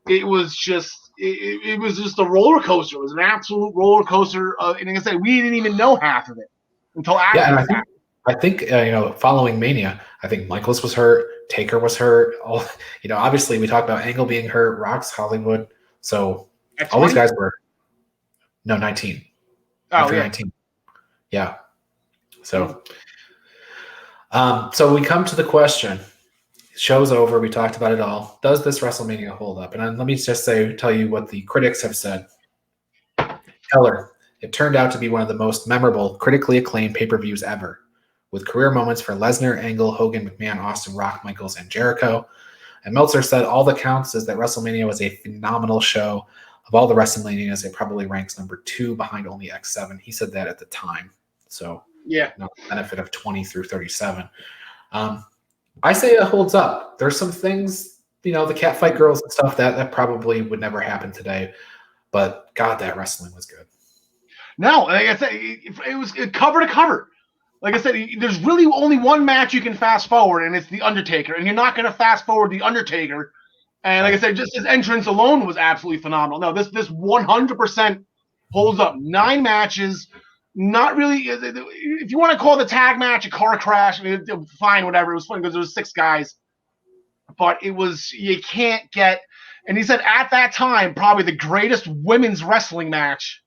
Speaker 5: It was just a roller coaster. It was an absolute roller coaster. And like I said, we didn't even know half of it until after.
Speaker 1: Yeah, and I think following Mania, I think Michaels was hurt, Taker was hurt. Obviously we talked about Angle being hurt, Rock's Hollywood, so. All these guys were 19.
Speaker 5: Oh, yeah.
Speaker 1: 19. Yeah. So so we come to the question. Show's over. We talked about it all. Does this WrestleMania hold up? And let me just tell you what the critics have said. Keller, it turned out to be one of the most memorable, critically acclaimed pay-per-views ever, with career moments for Lesnar, Angle, Hogan, McMahon, Austin, Rock, Michaels, and Jericho. And Meltzer said all that counts is that WrestleMania was a phenomenal show. Of all the WrestleManias, it probably ranks number 2 behind only X7. He said that at the time. So, benefit of 20 through 37. I say it holds up. There's some things, the catfight girls and stuff, that probably would never happen today. But, God, that wrestling was good.
Speaker 5: No, like I said, it was cover to cover. Like I said, there's really only one match you can fast forward, and it's The Undertaker. And you're not going to fast forward The Undertaker. And like I said, just his entrance alone was absolutely phenomenal. No, this 100% holds up. 9 matches, not really. If you want to call the tag match a car crash, fine, whatever. It was fun because there was 6 guys. But you can't get. And he said at that time, probably the greatest women's wrestling match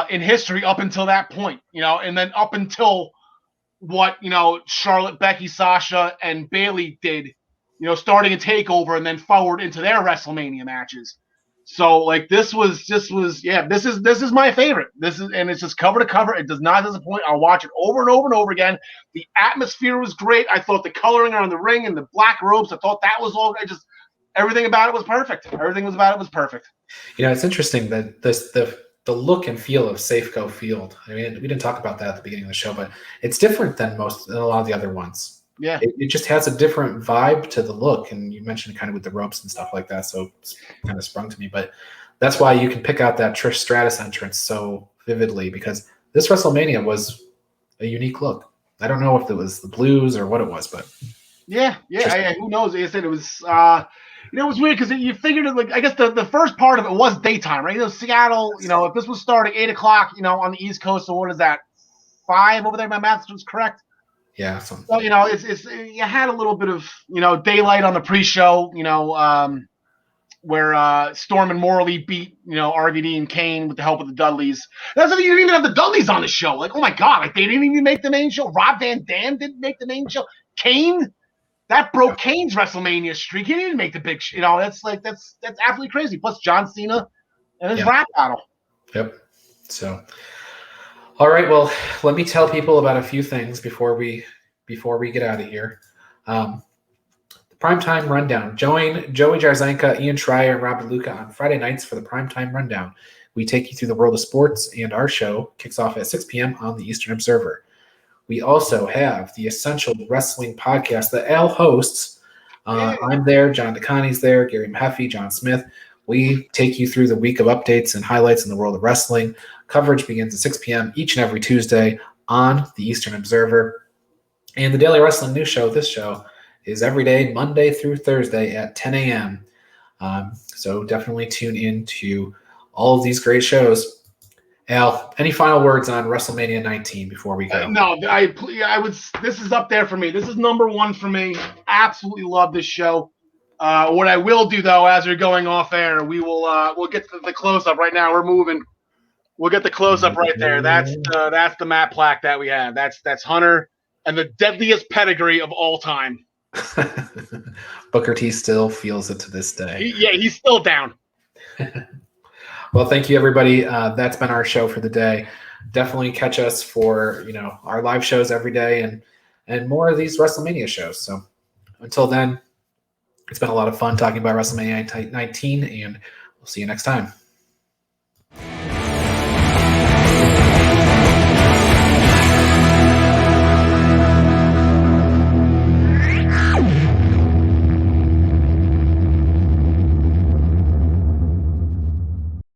Speaker 5: in history up until that point. And then up until what Charlotte, Becky, Sasha, and Bayley did. Starting a takeover and then forward into their WrestleMania matches. So like this is my favorite. And it's just cover to cover. It does not disappoint. I'll watch it over and over and over again. The atmosphere was great. I thought the coloring on the ring and the black ropes, I thought that was all everything about it was perfect. Everything about it was perfect.
Speaker 1: It's interesting that the look and feel of Safeco Field. I mean, we didn't talk about that at the beginning of the show, but it's different than a lot of the other ones.
Speaker 5: Yeah,
Speaker 1: it just has a different vibe to the look, and you mentioned kind of with the ropes and stuff like that, so it's kind of sprung to me. But that's why you can pick out that Trish Stratus entrance so vividly, because this WrestleMania was a unique look. I don't know if it was the blues or what it was, but
Speaker 5: yeah. Who knows? Like I said, it was. It was weird because you figured it. Like I guess the first part of it was daytime, right? Seattle. If this was starting 8:00, on the East Coast, so what is that? 5 over there. My math was correct.
Speaker 1: yeah.
Speaker 5: So it's you had a little bit of daylight on the pre-show. Where Storm and Morley beat RVD and Kane with the help of the Dudleys. That's something you didn't even have the Dudleys on the show. Like, oh my god, like they didn't even make the main show. Rob Van Dam didn't make the main show. Kane, that broke Kane's WrestleMania streak. He didn't make the big. That's absolutely crazy. Plus John Cena and his rap battle.
Speaker 1: Yep. So, all right. Well, let me tell people about a few things before we get out of here. Primetime Rundown. Join Joey Jarzenka, Ian Schreier, and Robert Luca on Friday nights for the Primetime Rundown. We take you through the world of sports, and our show kicks off at 6 p.m. on the Eastern Observer. We also have the Essential Wrestling Podcast that Al hosts. I'm there, John DeConnie's there, Gary Mahaffey, John Smith. We take you through the week of updates and highlights in the world of wrestling. Coverage begins at 6 p.m. each and every Tuesday on the Eastern Observer. And the Daily Wrestling News Show, this show, is every day, Monday through Thursday at 10 a.m. So definitely tune in to all of these great shows. Al, any final words on WrestleMania 19 before we go?
Speaker 5: No, I would. This is up there for me. This is number one for me. Absolutely love this show. What I will do though, as we're going off air, we'll get to the close up. Right now, we're moving. We'll get the close up right there. That's the Matt plaque that we have. That's Hunter and the deadliest pedigree of all time.
Speaker 1: Booker T still feels it to this day.
Speaker 5: He's still down.
Speaker 1: Well, thank you, everybody. That's been our show for the day. Definitely catch us for our live shows every day and more of these WrestleMania shows. So until then, it's been a lot of fun talking about WrestleMania 19, and we'll see you next time.